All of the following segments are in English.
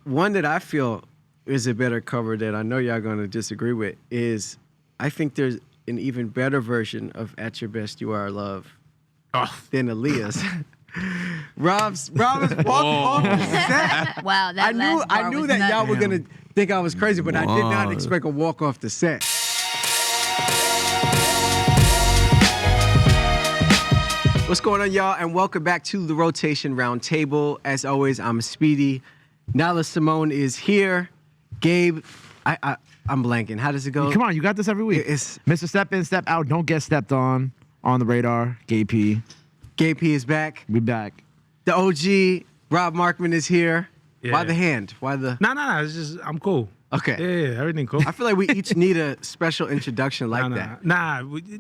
one that I feel is a better cover that I know y'all gonna disagree with is I think there's an even better version of At Your Best You Are Love than Aaliyah's. Rob's walking off the set. Wow, that I knew that y'all were gonna think I was crazy, but I did not expect a walk off the set. What's going on, y'all? And welcome back to the Rotation Roundtable. As always, I'm Speedy. Nyla Symone is here. Gabe, I'm blanking. How does it go? Come on, you got this every week. It's Mr. Step In, Step Out, Don't Get Stepped On the radar. Gabe P. Gabe P is back. We back. The OG, Rob Markman is here. Yeah. Why the hand? Why the... No. It's just, I'm cool. Okay. Yeah, everything cool. I feel like we each need a special introduction like that.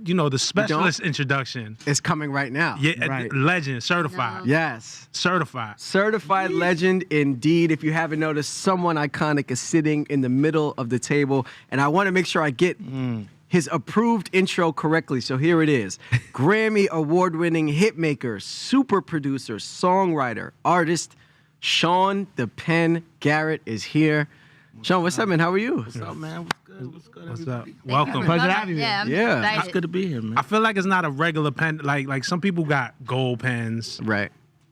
You know, the specialist introduction. It's coming right now. Yeah, Right. Legend, certified. No. Yes. Certified. Certified legend indeed. If you haven't noticed, someone iconic is sitting in the middle of the table, and I want to make sure I get his approved intro correctly. So here it is. Grammy award-winning hitmaker, super producer, songwriter, artist, Sean "The Pen" Garrett is here. Sean, what's up, man? How are you? What's up, man? What's good? What's good, What's everybody? up? Welcome. Pleasure to have you Yeah, I'm Yeah. excited. It's good to be here, man. I feel like it's not a regular pen. Like some people got gold pens, Right.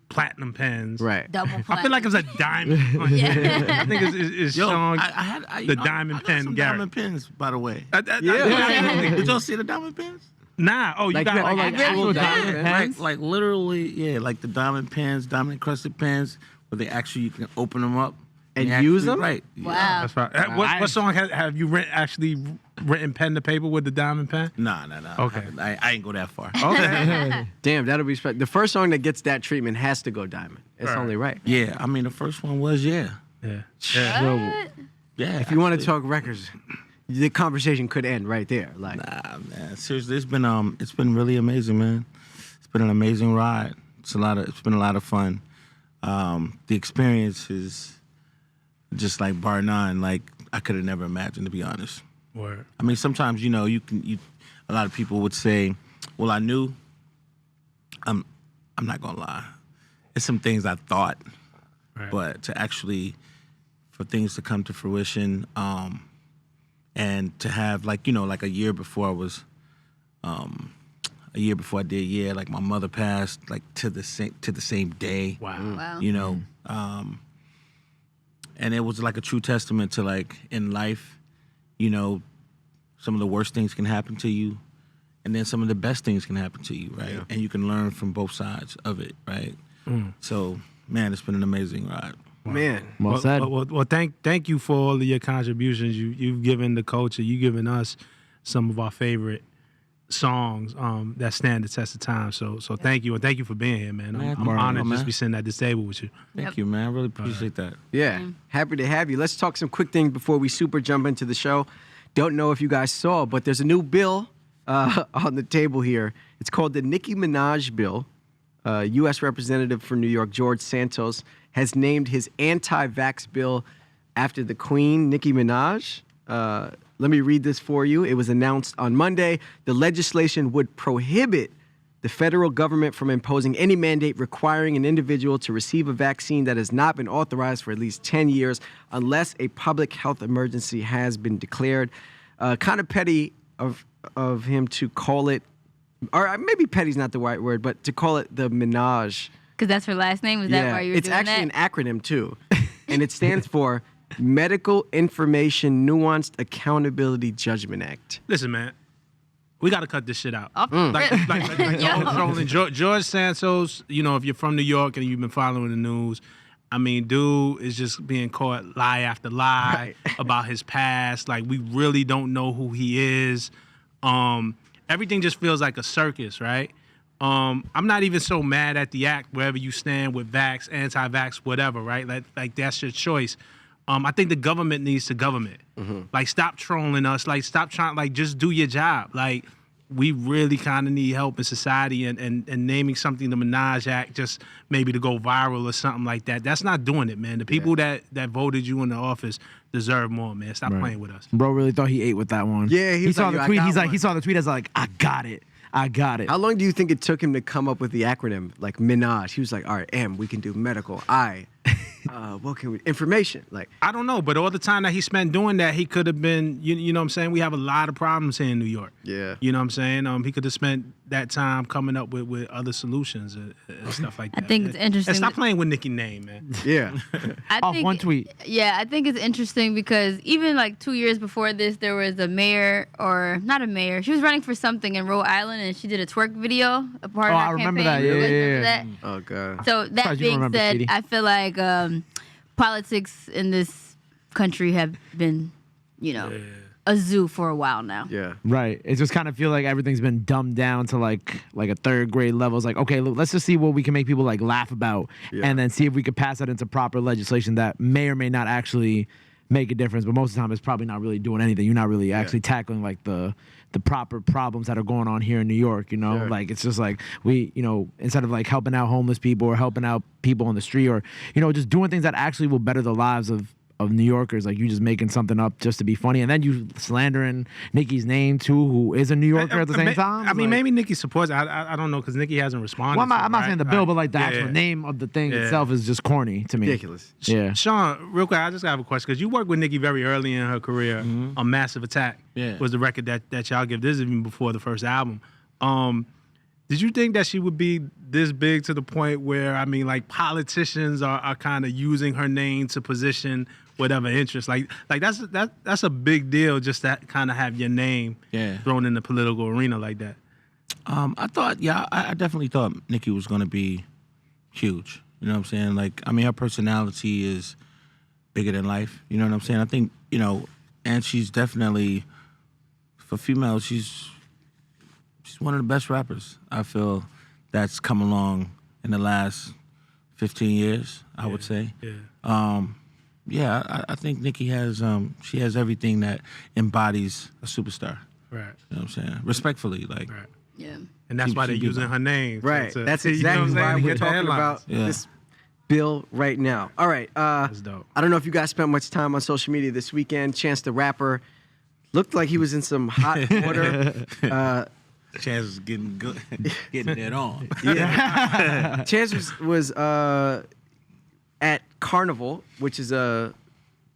platinum pens. Right. Double I feel like it's a diamond. Yeah. I think it's Yo, Sean. I diamond I got pen some Garrett. diamond pens, by the way. Yeah. Did y'all see the diamond pens? Nah. Oh, you Like got you have, like like, actual diamond pens? Like literally, yeah, like the diamond pens, diamond encrusted pens, where they actually you can open them up And actually use them? Right. Wow. That's right. What song have you actually written pen to paper with the diamond pen? Nah. Okay. I ain't go that far. Okay. Damn, that'll be special. The first song that gets that treatment has to go diamond. It's Right. only right. Yeah, I mean the first one was yeah. What? yeah. If you want to talk records, the conversation could end right there. Like, Nah, man. Seriously, it's been really amazing, man. It's been an amazing ride. It's been a lot of fun. The experience is just like bar none. Like I could have never imagined, to be honest. Word. I mean, sometimes a lot of people would say, "Well, I knew." I'm not gonna lie. It's some things I thought, Right. but to actually for things to come to fruition. And to have like a year before I did, like my mother passed like to the same day. Wow. Wow. You know, and it was like a true testament to like in life, some of the worst things can happen to you, and then some of the best things can happen to you, right? Yeah. And you can learn from both sides of it, right? So, man, it's been an amazing ride. man. Well said. Well, thank you for all of your contributions. You've given the culture, you've given us some of our favorite songs that stand the test of time. So thank you, and thank you for being here, man. Man, I'm no honored problem, to just man. be sitting at this table with you. Thank you, man. I really appreciate that. Yeah, happy to have you. Let's talk some quick things before we super jump into the show. Don't know if you guys saw, but there's a new bill on the table here. It's called the Nicki Minaj bill. U.S. Representative for New York, George Santos, has named his anti-vax bill after the Queen, Nicki Minaj. Let me read this for you. It was announced on Monday. The legislation would prohibit the federal government from imposing any mandate requiring an individual to receive a vaccine that has not been authorized for at least 10 years unless a public health emergency has been declared. Kind of petty of him to call it, or maybe petty's not the right word, but to call it the Minaj. Because that's her last name? Was that why you were It's doing actually that? an acronym too, and it stands for Medical Information Nuanced Accountability Judgment Act. Listen, man, we got to cut this shit out. Off the Like rip. Yo. trolling. George Santos, if you're from New York and you've been following the news, I mean, dude is just being caught lie after lie about his past. Like, we really don't know who he is. Everything just feels like a circus, right? I'm not even so mad at the act, wherever you stand with vax, anti-vax, whatever, right? Like that's your choice. I think the government needs to government. Like, stop trolling us. Like, stop trying. Like, just do your job. Like, we really kind of need help in society, and naming something the Minaj Act just maybe to go viral or something like that. That's not doing it, man. The people that voted you in the office deserve more, man. Stop playing with us. Bro really thought he ate with that one. Yeah, he was saw like, the "Yo, I tweet. got He's like, one." he saw the tweet as like, I got it. How long do you think it took him to come up with the acronym, like Minaj? He was like, all right, M, we can do medical. I, what can we information like? I don't know, but all the time that he spent doing that, he could have been, you know what I'm saying? We have a lot of problems here in New York. Yeah. You know what I'm saying? He could have spent that time coming up with other solutions and stuff like that. I think it's interesting. And stop playing with Nicki's name, man. Yeah. Off one tweet. Yeah, I think it's interesting because even like 2 years before this, there was a mayor, or not a mayor. She was running for something in Rhode Island, and she did a twerk video, a part of Oh, her I remember campaign. that. Yeah, Remember yeah. that? Oh god. So that Surprised you being remember, said, Speedy. I feel like politics in this country have been, a zoo for a while now. Yeah. Right. It just kind of feel like everything's been dumbed down to like a third grade level. It's like, okay, look, let's just see what we can make people like laugh about, and then see if we could pass that into proper legislation that may or may not actually make a difference. But most of the time, it's probably not really doing anything. You're not really actually tackling like the proper problems that are going on here in New York. Sure. Like it's just like we, instead of like helping out homeless people or helping out people on the street, or just doing things that actually will better the lives of New Yorkers, like you just making something up just to be funny, and then you slandering Nicki's name too, who is a New Yorker at the same time. I mean, Like, maybe Nicki supports it. I don't know, because Nicki hasn't responded. well, I'm not to it, saying the right? bill, but like the Yeah, actual yeah. name of the thing Yeah. itself is just corny to me. Ridiculous. Yeah. Sean, real quick, I just have a question, because you worked with Nicki very early in her career on Massive Attack. Yeah. Was the record that y'all give. This is even before the first album. Did you think that she would be this big to the point where, I mean, like politicians are kind of using her name to position whatever interest? Like that's a big deal, just to kind of have your name thrown in the political arena like that. I thought, I definitely thought Nicki was going to be huge. You know what I'm saying? Like, I mean, her personality is bigger than life. You know what I'm saying? I think, and she's definitely, for females, she's one of the best rappers, I feel, that's come along in the last 15 years, I would say. Yeah. I think Nicki has, she has everything that embodies a superstar. Right. You know what I'm saying? Respectfully, like. Right. Yeah. And that's why they're she do using that. her name. Right. to- That's you know exactly what I'm saying? why To we're get the talking headlines. about Yeah. this bill right now. All right. That's dope. I don't know if you guys spent much time on social media this weekend. Chance the Rapper looked like he was in some hot water. Chance is getting good, getting it on. Yeah. Chance was at Carnival, which is a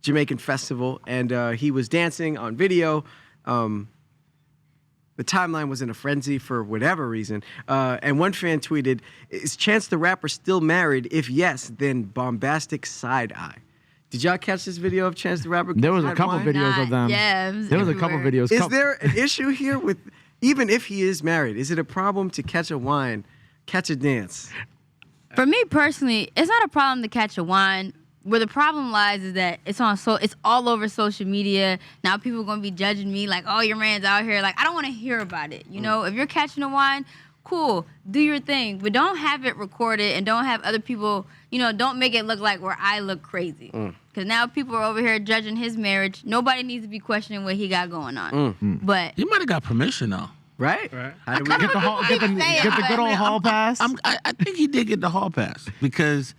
Jamaican festival, and he was dancing on video. The timeline was in a frenzy for whatever reason. And one fan tweeted, "Is Chance the Rapper still married? If yes, then bombastic side eye." Did y'all catch this video of Chance the Rapper? There was a Side couple wine? videos of them. Yeah. It was There was a couple everywhere. videos. Is there an issue here with, even if he is married, is it a problem to catch a wine, catch a dance? For me personally, it's not a problem to catch a wine. Where the problem lies is that it's all over social media. Now people are gonna be judging me like, oh, your man's out here. Like, I don't want to hear about it. If you're catching a wine, cool, do your thing, but don't have it recorded and don't have other people. Don't make it look like where I look crazy. Because now people are over here judging his marriage. Nobody needs to be questioning what he got going on. But He might have got permission though. Right? How do we Get the get the good old hall pass. I think he did get the hall pass because,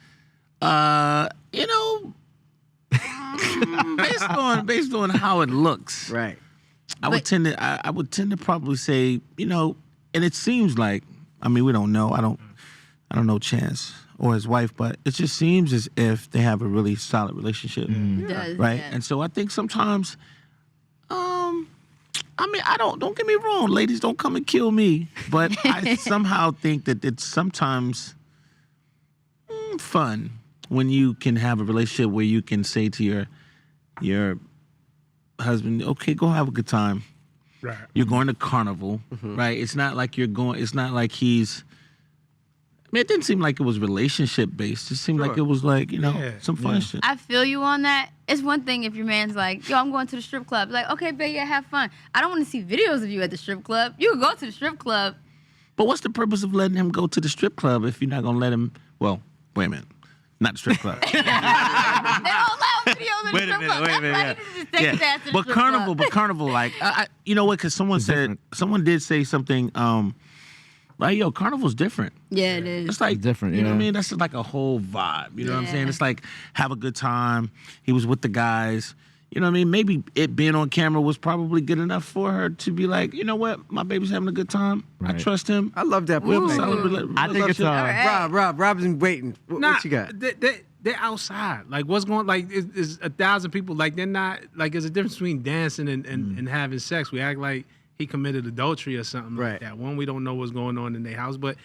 based on how it looks, Right. I would tend to probably say, and it seems like, I mean, we don't know. I don't know Chance or his wife, but it just seems as if they have a really solid relationship, it does, right? yeah. And so I think sometimes, I mean, don't get me wrong, ladies, don't come and kill me, but I somehow think that it's sometimes fun when you can have a relationship where you can say to your husband, okay, go have a good time. Right. You're going to Carnival, right? It's not like he's. I mean, it didn't seem like it was relationship based. It seemed like it was like, some fun shit. I feel you on that. It's one thing if your man's like, yo, I'm going to the strip club. Like, okay, babe, yeah, have fun. I don't want to see videos of you at the strip club. You can go to the strip club. But what's the purpose of letting him go to the strip club if you're not going to let him, well, wait a minute. Not the strip club. They don't allow videos in the strip club. That's why you need to just take his ass to the But strip Carnival, club. like, you know what? Because someone did say something, like, yo, Carnival's different. Yeah, it is. It's like It's different, You know what I yeah. mean? That's just like a whole vibe. You know what I'm saying? Yeah. It's like have a good time. He was with the guys. you know what I mean? Maybe it being on camera was probably good enough for her to be like, you know what? My baby's having a good time. I Right. trust him. I love that. We have a Ooh. solid I think it's right. Rob's been waiting. What you got? They're outside. Like, what's going? Like, it's 1,000 people. Like, they're not. Like, there's a difference between dancing and having sex. We act like he committed adultery or something like that. One, we don't know what's going on in their house, but.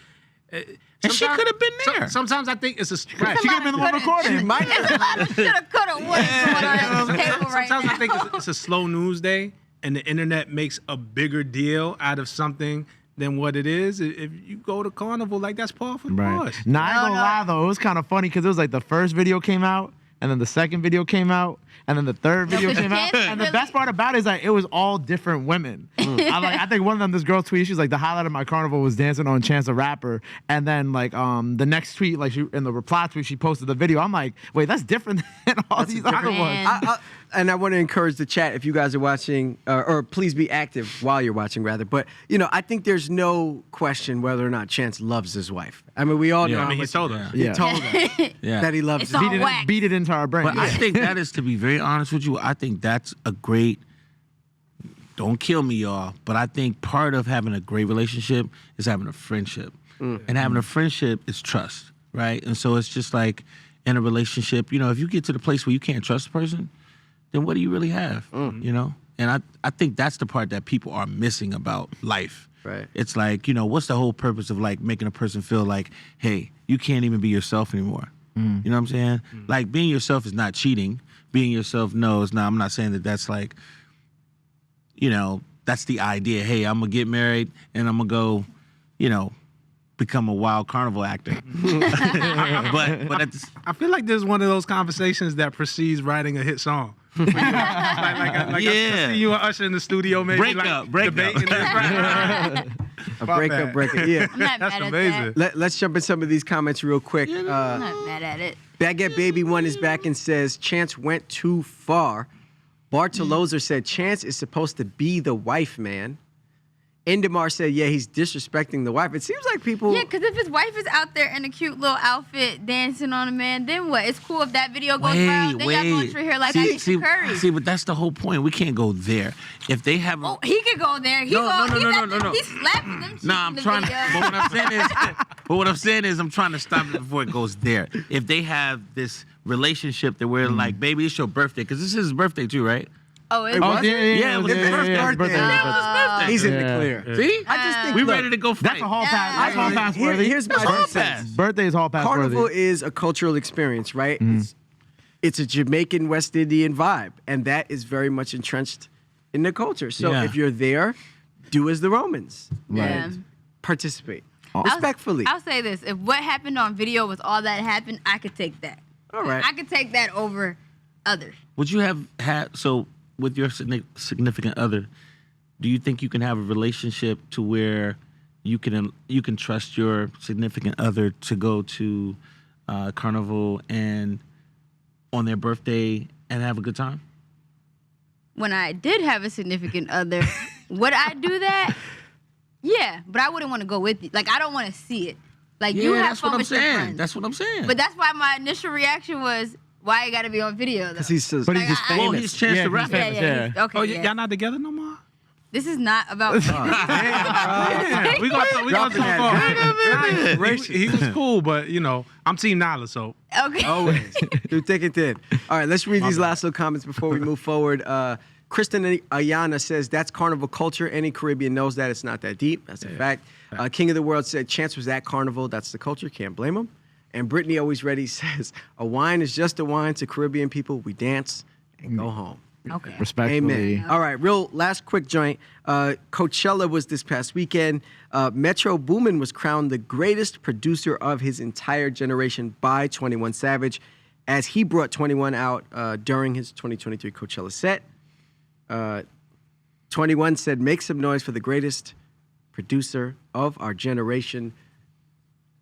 And she could have been there. Sometimes I think it's a right. She could have been the one recording. She might There's a lot of shoulda, coulda, woulda going on this table right Sometimes now. I think it's a slow news day, and the internet makes a bigger deal out of something than what it is. If you go to Carnival, like, that's par for the course. Nah, I ain't gonna lie though, it was kind of funny because it was like the first video came out, and then the second video came out, and then the third video but you came out. can't And the really- best part about it is like it was all different women. I think one of them, this girl tweeted, she's like, the highlight of my Carnival was dancing on Chance the Rapper. And then like the next tweet, like in the reply tweet, she posted the video. I'm like, wait, that's different than all these other ones. Man. And I want to encourage the chat if you guys are watching, or please be active while you're watching, rather. But I think there's no question whether or not Chance loves his wife. I mean, we all know. Yeah. how I mean, he much- told us. He Yeah. told us Yeah. that he loves It's his all wife. wax. Beat it into our brain. But I think that is, to be very honest with you, I think that's a great, don't kill me, y'all, but I think part of having a great relationship is having a friendship. And having a friendship is trust, right? And so it's just like in a relationship, if you get to the place where you can't trust a person, then what do you really have, And I think that's the part that people are missing about life. Right. It's like, what's the whole purpose of like making a person feel like, hey, you can't even be yourself anymore. You know what I'm saying? Like, being yourself is not cheating. Being yourself, no, it's not. I'm not saying that that's like, that's the idea. Hey, I'm going to get married and I'm going to go, become a wild carnival actor. but at the, I feel like there's one of those conversations that precedes writing a hit song. like I see you and Usher in the studio, maybe Break like up, break debating up. this, right? A breakup. Yeah. I'm not That's mad at amazing. Let's jump in some of these comments real quick. that. I'm not mad at it. Baguette Baby 1 is back and says, Chance went too far. Bartoloza said, Chance is supposed to be the wife, man. Endemar said, yeah, he's disrespecting the wife. It seems like people... Yeah, because if his wife is out there in a cute little outfit dancing on a man, then what? It's cool if that video goes viral. Then y'all going through here like Aisha Curry. See, but that's the whole point. We can't go there. If they have... Oh, he could go there. He No. He's slapping them cheeks Nah, in the I'm trying to. video. But what I'm saying is, I'm trying to stop it before it goes there. If they have this relationship that we're like, baby, it's your birthday, because this is his birthday too, right? Oh, it's was it? Yeah, it was his birthday. birthday. Yeah, he's in the clear. See? I just think We look, ready to go fight. That's a hall pass. That's hall pass worthy. Here's my Hall two cents. pass. Birthday is hall pass Carnival worthy. is a cultural experience, right? It's a Jamaican West Indian vibe, and that is very much entrenched in the culture. So Yeah. if you're there, do as the Romans. Yeah. Participate. Respectfully. I'll say this. If what happened on video was all that happened, I could take that. All right. I could take that over others. Would you have had, so with your significant other, do you think you can have a relationship to where you can trust your significant other to go to Carnival and on their birthday and have a good time? When I did have a significant other, would I do that? Yeah, but I wouldn't want to go with you. Like, I don't want to see it. Like, you have that's fun what I'm with your saying. friends. That's what I'm saying. But that's why my initial reaction was, why you got to be on video, though? Because he's so... But he's just Like, famous. Well, he's Chance the Rapper. famous, yeah. Okay, Oh, yeah. y'all not together no more? This is not about me. Yeah, we gonna Dropping talk that. about it. He was cool, but I'm Team Nyla, so Okay. Always. Through thick and thin. All right, let's read these last little comments before we move forward. Kristen Ayana says, that's Carnival culture. Any Caribbean knows that. It's not that deep. That's a fact. King of the World said, Chance was at Carnival. That's the culture. Can't blame him. And Brittany Always Ready says, a wine is just a wine to Caribbean people. We dance and go home. Okay. Respectfully. Amen. All right, real last quick joint. Coachella was this past weekend. Metro Boomin was crowned the greatest producer of his entire generation by 21 Savage, as he brought 21 out during his 2023 Coachella set. 21 said, make some noise for the greatest producer of our generation.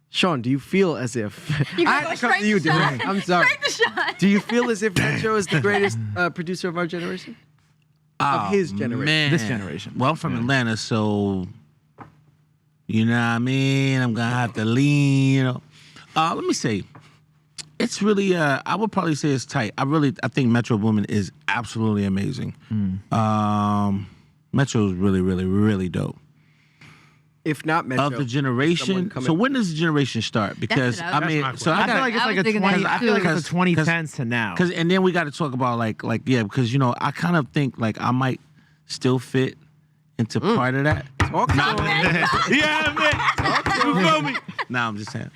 Sean, do you feel as if... You I can go had to come straight to you, to Sean. Devin. I'm sorry. Straight to Sean. Do you feel as if Metro is the greatest producer of our generation? Of his generation. Man. This generation. Well, I'm from Atlanta, so you know what I mean. I'm gonna have to lean. Let me say, It's really, I would probably say it's tight. I think Metro Boomin is absolutely amazing. Metro is really, really, really dope. If not Metro, Of the generation, so when does the generation start? Because what I was- I mean, That's my so I feel like it's I like was a thinking 20. that I feel like too. it's a 2010s to now. and then we got to talk about like because you know I kind of think like I might still fit into part of that. talk to him. Yeah, man. You feel me? Nah, I'm just saying.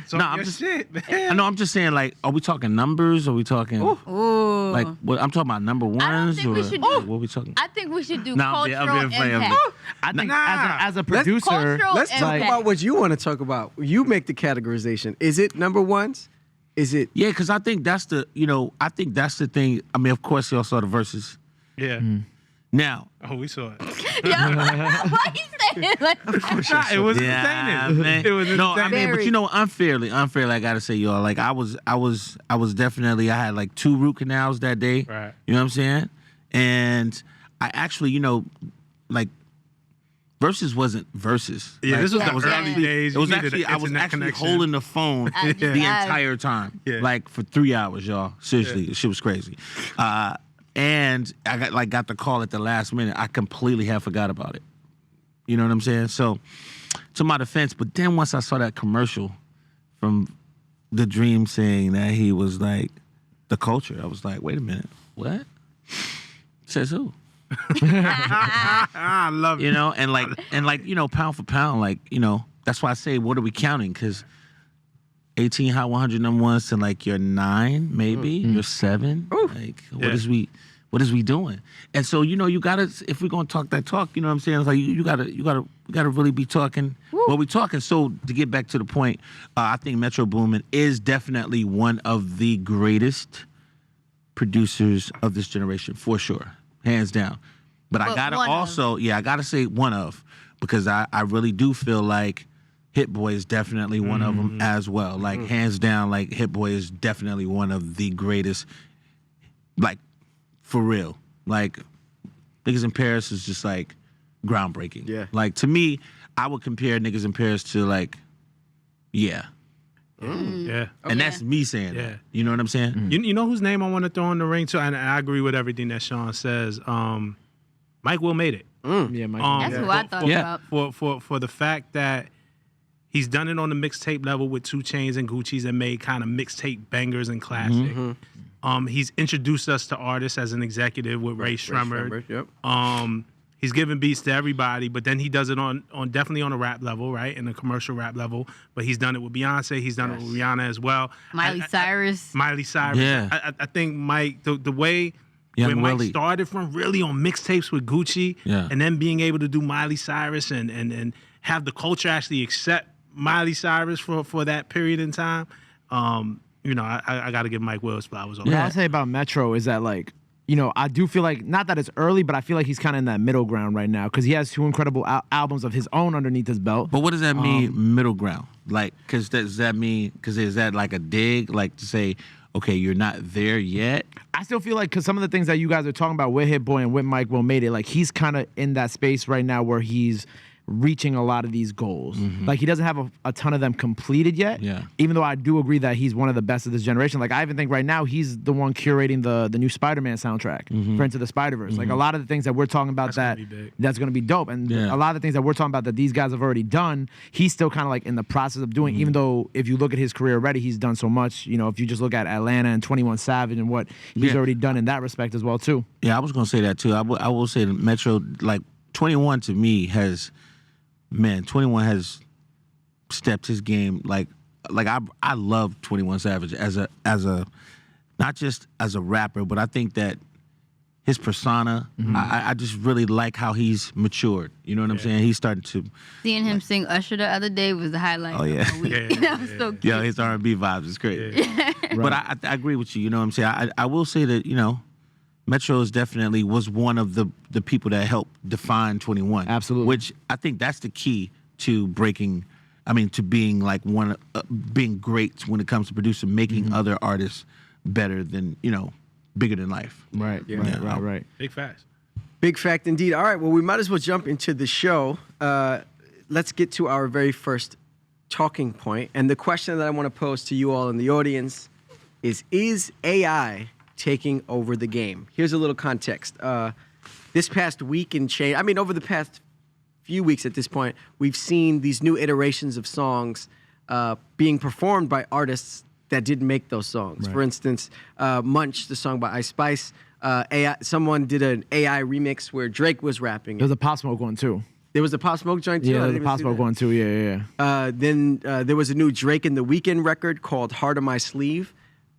So I'm your just. shit, man. I know. I'm just saying. Like, are we talking numbers? Are we talking Ooh. like what? I'm talking about number ones think or we should do- what are we talking? I think we should do Nah, I'm cultural being funny, I'm impact. I think Nah. as a producer, Cultural Let's talk impact. about what you want to talk about. You make the categorization. Is it number ones? Is it? Yeah, because I think that's the thing. I mean, of course, y'all saw the verses. Yeah. Now, Oh, we saw it. Yeah. Why you saying like Nah, it was entertaining. man. It was No, I entertaining. mean, but Very. you know, unfairly, I gotta say, y'all. Like, I was definitely. I had like 2 root canals that day. Right. You know what I'm saying? And I actually, you know, like, verses wasn't verses. Yeah, Like, this was Yeah. the was early actually- days. It was You needed actually an I was internet actually connection. holding the phone I the just- entire time, Yeah. like for 3 hours, y'all. Seriously, the shit was crazy. And I got the call at the last minute. I completely had forgot about it. You know what I'm saying? So, to my defense, but then once I saw that commercial from The Dream saying that he was like the culture, I was like, wait a minute, what? Says who? I love it. You know, and like you know, pound for pound, like, you know, that's why I say, what are we counting? Because 18 Hot 100 number ones to like your 9, maybe your 7. Like, what is we doing? And so, you know, you gotta, if we're gonna talk that talk, you know what I'm saying? It's like you gotta really be talking what we talking. So to get back to the point, I think Metro Boomin is definitely one of the greatest producers of this generation, for sure, hands down. But I But gotta one of. also, I gotta say one of, because I really do feel like Hit Boy is definitely one of them as well. Like, hands down, like, Hit Boy is definitely one of the greatest, like, for real. Like, Niggas in Paris is just, like, groundbreaking. Yeah. Like, to me, I would compare Niggas in Paris to, like, yeah. Yeah. And that's me saying Yeah. that. You know what I'm saying? You know whose name I want to throw in the ring to? And I agree with everything that Sean says. Mike Will made it. yeah, Mike. That's who I thought Yeah. about. For the fact that he's done it on the mixtape level with 2 Chainz and Gucci's and made kind of mixtape bangers and classic. He's introduced us to artists as an executive with Ray Shremmerd. Yep. He's giving beats to everybody, but then he does it on definitely on a rap level, right? In a commercial rap level. But he's done it with Beyonce. He's done it with Rihanna as well. Miley Cyrus. Miley Cyrus. Yeah. I think Mike, the way Young when Mike Willie. started from really on mixtapes with Gucci, Yeah. and then being able to do Miley Cyrus and have the culture actually accept Miley Cyrus for that period in time, you know, I got to give Mike Will his flowers on What that. I'll say about Metro is that, like, you know, I do feel like, not that it's early, but I feel like he's kind of in that middle ground right now because he has 2 incredible albums of his own underneath his belt. But what does that mean, middle ground? Like, because does that mean, because is that like a dig? Like to say, okay, you're not there yet? I still feel like, because some of the things that you guys are talking about with Hit Boy and with Mike Will made it, like, he's kind of in that space right now where he's reaching a lot of these goals. Like, he doesn't have a ton of them completed yet. Yeah. Even though I do agree that he's one of the best of this generation. Like, I even think right now he's the one curating the new Spider-Man soundtrack for Into the Spider-Verse. Like, a lot of the things that we're talking about That's gonna be big. that's going to be dope. And Yeah. a lot of the things that we're talking about that these guys have already done, he's still kind of like in the process of doing, even though if you look at his career already, he's done so much. You know, if you just look at Atlanta and 21 Savage and what he's Yeah. already done in that respect as well, too. Yeah, I was gonna say that too. I will say that Metro, like 21 to me has, man, 21 has stepped his game like I love 21 Savage as a not just as a rapper, but I think that his persona, I just really like how he's matured. You know what I'm saying? He's starting to, Seeing him sing Usher the other day was the highlight. Oh, yeah. Of the week. Yeah, That was so cute. his R&B vibes is crazy. But I agree with you. You know what I'm saying? I will say that, you know, Metro is definitely was one of the people that helped define 21. Absolutely. Which I think that's the key to breaking, to being like being great when it comes to producing, making other artists better than, you know, bigger than life. Right, Yeah. right. Big facts. Big fact indeed. All right, well, we might as well jump into the show. Let's get to our very first talking point. And the question that I want to pose to you all in the audience, is AI taking over the game? Here's a little context. This past week and change, I mean, over the past few weeks at this point, we've seen these new iterations of songs being performed by artists that didn't make those songs. Right. For instance, Munch, the song by Ice Spice, someone did an AI remix where Drake was rapping. There's a Pop Smoke one too. There was a Pop Smoke joint too? Yeah, I there's a didn't Pop even see Smoke that. one too. Yeah. Then there was a new Drake and The Weeknd record called Heart on My Sleeve,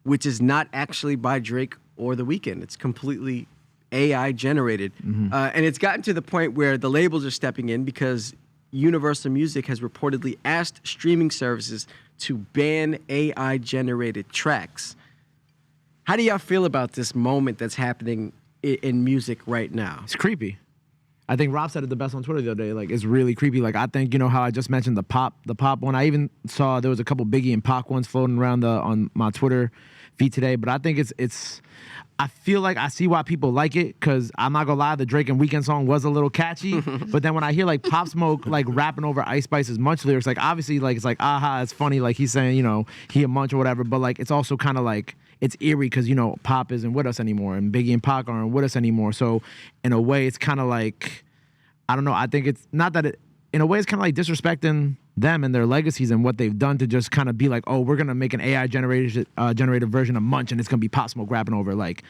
which is not actually by Drake or The Weeknd. It's completely AI generated. And it's gotten to the point where the labels are stepping in because Universal Music has reportedly asked streaming services to ban AI generated tracks. How do y'all feel about this moment that's happening in music right now? It's creepy. I think Rob said it the best on Twitter the other day. Like, it's really creepy. Like, I think, you know how I just mentioned the pop one. I even saw there was a couple Biggie and Pac ones floating around on my Twitter feed today. But I think it's I feel like I see why people like it, because I'm not gonna lie, the Drake and Weeknd song was a little catchy. But then when I hear like Pop Smoke like rapping over Ice Spice's Munch lyrics, like obviously like it's like it's funny, like he's saying, you know, he a Munch or whatever, but like it's also kind of like it's eerie because, you know, Pop isn't with us anymore and Biggie and Pac aren't with us anymore. So in a way it's kind of like, I don't know, I think it's not that in a way it's kind of like disrespecting them and their legacies and what they've done to just kind of be like, oh, we're gonna make an AI generated version of Munch and it's gonna be Pop Smoke rapping over. Like,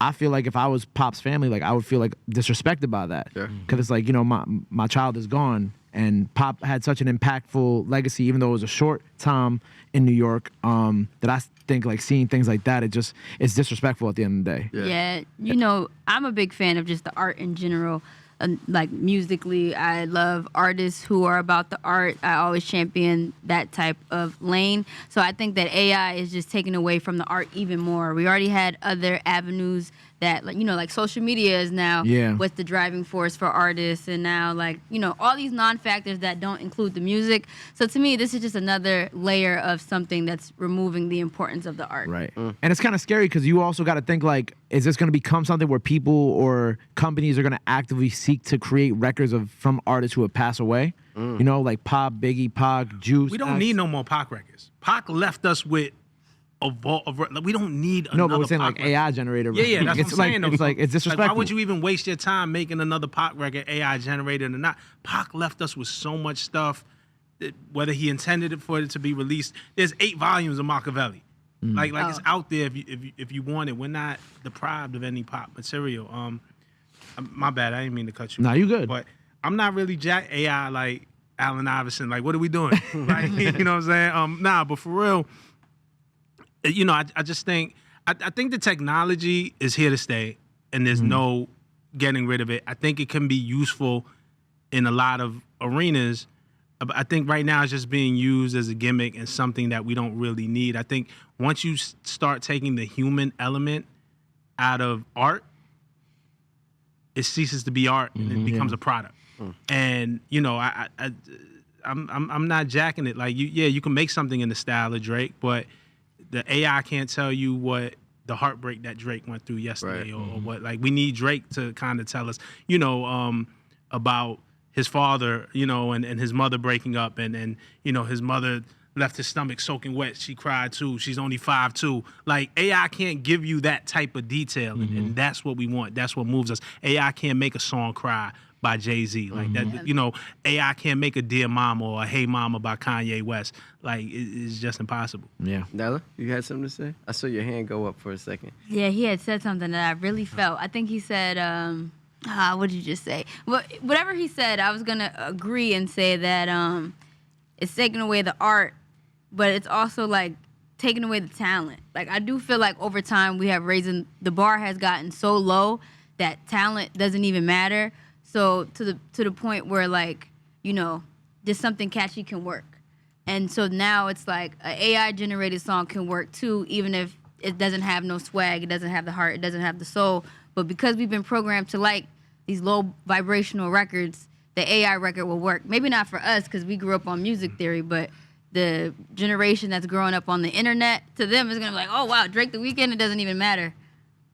I feel like if I was Pop's family, like I would feel like disrespected by that, because it's like, you know, my child is gone and Pop had such an impactful legacy, even though it was a short time in New York. That I think like seeing things like that, it's disrespectful at the end of the day. Yeah, you know, I'm a big fan of just the art in general. Like musically, I love artists who are about the art. I always champion that type of lane. So I think that AI is just taking away from the art even more. We already had other avenues that, like, you know, like social media is now what's the driving force for artists, and now, like, you know, all these non-factors that don't include the music. So to me, this is just another layer of something that's removing the importance of the art. Right. And it's kind of scary because you also got to think, like, is this going to become something where people or companies are going to actively seek to create records from artists who have passed away? You know, like Pop, Biggie, Pac, Juice. We don't need no more Pac records. Pac left us with we don't need another. No, but we're saying Pac like record. AI generated. Yeah, that's it's what I'm saying. It's like it's disrespectful. Like, why would you even waste your time making another Pac record, AI generated or not? Pac left us with so much stuff, that whether he intended it for it to be released. There's 8 volumes of Machiavelli. Like it's out there if you want it. We're not deprived of any Pop material. My bad. I didn't mean to cut you. Nah, you good. But I'm not really jack AI like Allen Iverson. Like, what are we doing? Like, you know what I'm saying? But for real. You know, I just think I think the technology is here to stay, and there's no getting rid of it. I think it can be useful in a lot of arenas. I think right now it's just being used as a gimmick and something that we don't really need. I think once you start taking the human element out of art, it ceases to be art and it becomes a product. And you know, I'm not jacking it. Like you can make something in the style of Drake, but the AI can't tell you what the heartbreak that Drake went through yesterday, or what. Like, we need Drake to kind of tell us, you know, about his father, you know, and his mother breaking up, and you know, his mother left his stomach soaking wet. She cried too. She's only 5'2". Like, AI can't give you that type of detail, and that's what we want. That's what moves us. AI can't make a song cry by Jay-Z. Like that, you know, AI can't make a Dear Mama or a Hey Mama by Kanye West. Like, it's just impossible. Yeah. Nyla, you had something to say? I saw your hand go up for a second. Yeah, he had said something that I really felt. I think he said, what did you just say? Well, whatever he said, I was going to agree and say that it's taking away the art, but it's also, like, taking away the talent. Like, I do feel like over time the bar has gotten so low that talent doesn't even matter. So to the point where, like, you know, just something catchy can work. And so now it's like an AI generated song can work too, even if it doesn't have no swag, it doesn't have the heart, it doesn't have the soul. But because we've been programmed to like these low vibrational records, the AI record will work. Maybe not for us because we grew up on music theory, but the generation that's growing up on the internet, to them is gonna be like, oh wow, Drake the Weeknd, it doesn't even matter.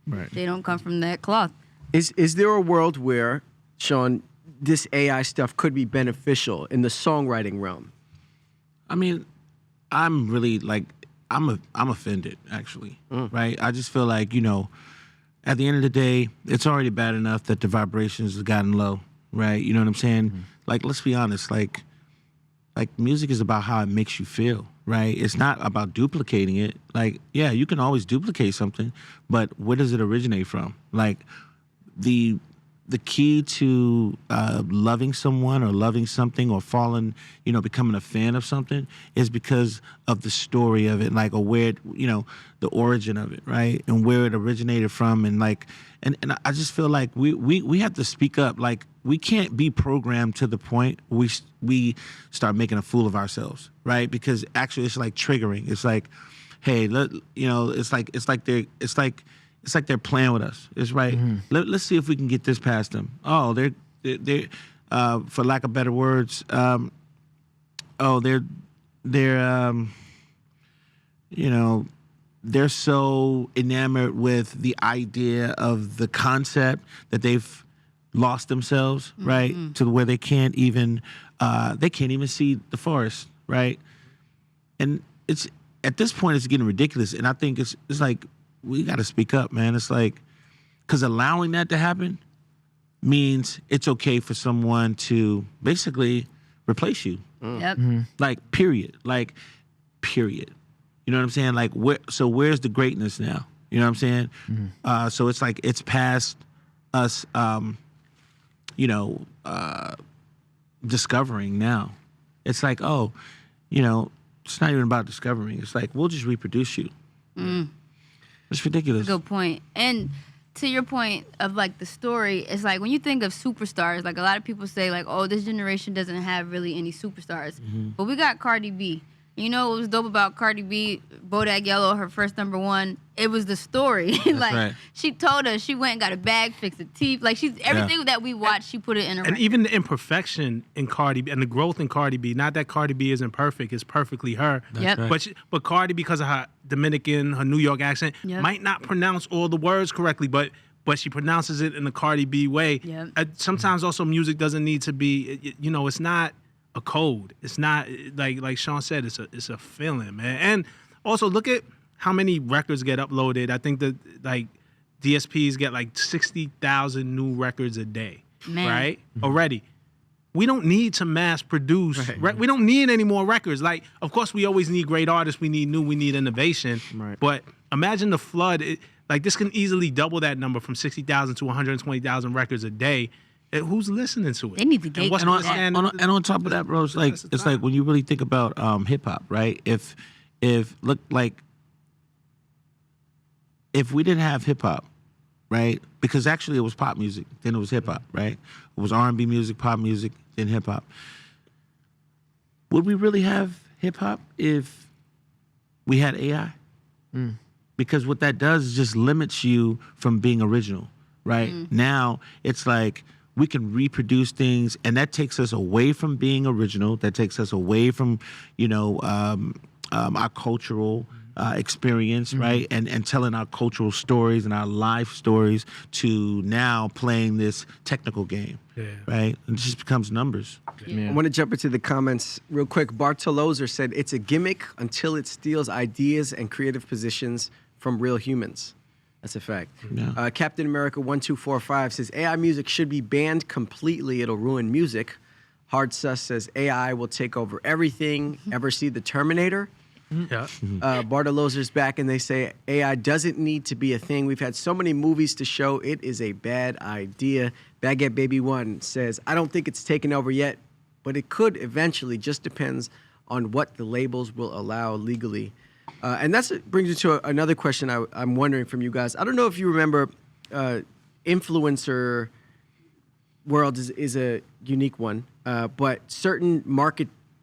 Right. They don't come from that cloth. Is there a world where, Sean, this AI stuff could be beneficial in the songwriting realm? I mean, I'm really like, I'm offended actually, right? I just feel like, at the end of the day, it's already bad enough that the vibrations have gotten low, right? You know what I'm saying? Like, let's be honest, like music is about how it makes you feel, right? It's not about duplicating it. Like, yeah, you can always duplicate something, but where does it originate from? Like, the key to loving someone or loving something or becoming a fan of something is because of the story of it, like, or where, the origin of it, right? And where it originated from. And like, and I just feel like we have to speak up. Like, we can't be programmed to the point we start making a fool of ourselves, right? Because actually it's like triggering. It's like, hey, it's like they're playing with us. It's right. Let's see if we can get this past them. Oh, they're for lack of better words, they're so enamored with the idea of the concept that they've lost themselves, right? To where they can't even see the forest, right? And it's at this point it's getting ridiculous. And I think it's like, we got to speak up, man. It's like, because allowing that to happen means it's okay for someone to basically replace you. Yep. Like, period. Like, period. You know what I'm saying? Like, where's the greatness now? You know what I'm saying? So it's like, it's past us, discovering now. It's like, it's not even about discovering. It's like, we'll just reproduce you. It's ridiculous. Good point. And to your point of like the story, it's like when you think of superstars, like a lot of people say like, oh, this generation doesn't have really any superstars. But we got Cardi B. You know what was dope about Cardi B, Bodak Yellow, her first #1? It was the story. Like, right. She told us she went and got a bag, fixed her teeth. Like, everything that we watched, she put it in her. And even the imperfection in Cardi B and the growth in Cardi B, not that Cardi B isn't perfect, it's perfectly her. Yep. right. But Cardi, because of her Dominican, her New York accent, might not pronounce all the words correctly, but she pronounces it in the Cardi B way. Yep. Sometimes also music doesn't need to be, it's not a code. It's not like Sean said. It's a feeling, man. And also look at how many records get uploaded. I think that like DSPs get like 60,000 new records a day, Man. right? Already. We don't need to mass produce. Right. We don't need any more records. Like, of course, we always need great artists. We need innovation. Right. But imagine the flood. Like, this can easily double that number from 60,000 to 120,000 records a day. Who's listening to it? They need to gate what's that. understand- And on top of that, bro, it's like when you really think about hip hop, right? If we didn't have hip hop, right? Because actually it was pop music, then it was hip hop, right? It was R&B music, pop music, then hip hop. Would we really have hip hop if we had AI? Because what that does is just limits you from being original, right? Now it's like, we can reproduce things, and that takes us away from being original. That takes us away from, our cultural experience, right? And telling our cultural stories and our life stories to now playing this technical game, right? And it just becomes numbers. I want to jump into the comments real quick. Bartolozer said, it's a gimmick until it steals ideas and creative positions from real humans. That's a fact. Yeah. Captain America 1245 says, AI music should be banned completely. It'll ruin music. Hard Sus says, AI will take over everything. Ever see the Terminator? Yeah. Bartolozer's back and they say, AI doesn't need to be a thing. We've had so many movies to show it is a bad idea. Baguette Baby 1 says, I don't think it's taken over yet, but it could eventually. Just depends on what the labels will allow legally. And that brings me to another question I'm wondering from you guys. I don't know if you remember, influencer world is a unique one, but certain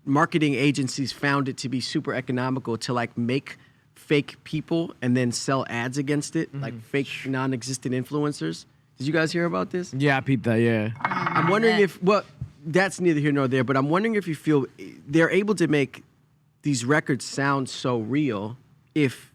marketing agencies found it to be super economical to like make fake people and then sell ads against it, like fake non-existent influencers. Did you guys hear about this? Yeah, I peeped that. Yeah. I'm wondering that's neither here nor there, but I'm wondering if you feel they're able to make these records sound so real if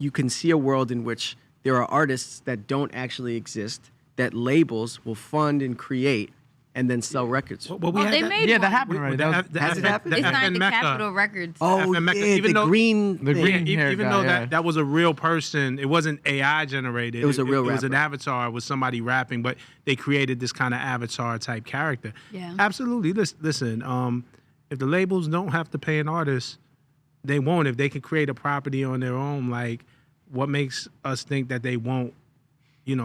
you can see a world in which there are artists that don't actually exist that labels will fund and create, and then sell records. Well, we Oh, had they that. made Yeah, one. that happened already. That was- Has it happened? They signed to Mecca. Capitol Records. Oh, FM Mecca, yeah, even the though- green The thing. green hair Even guy, though yeah. that was a real person, it wasn't AI generated. It was a real It was an rapper. avatar with somebody rapping, but they created this kind of avatar type character. Yeah. Absolutely. Listen, if the labels don't have to pay an artist, they won't. If they can create a property on their own, like, what makes us think that they won't,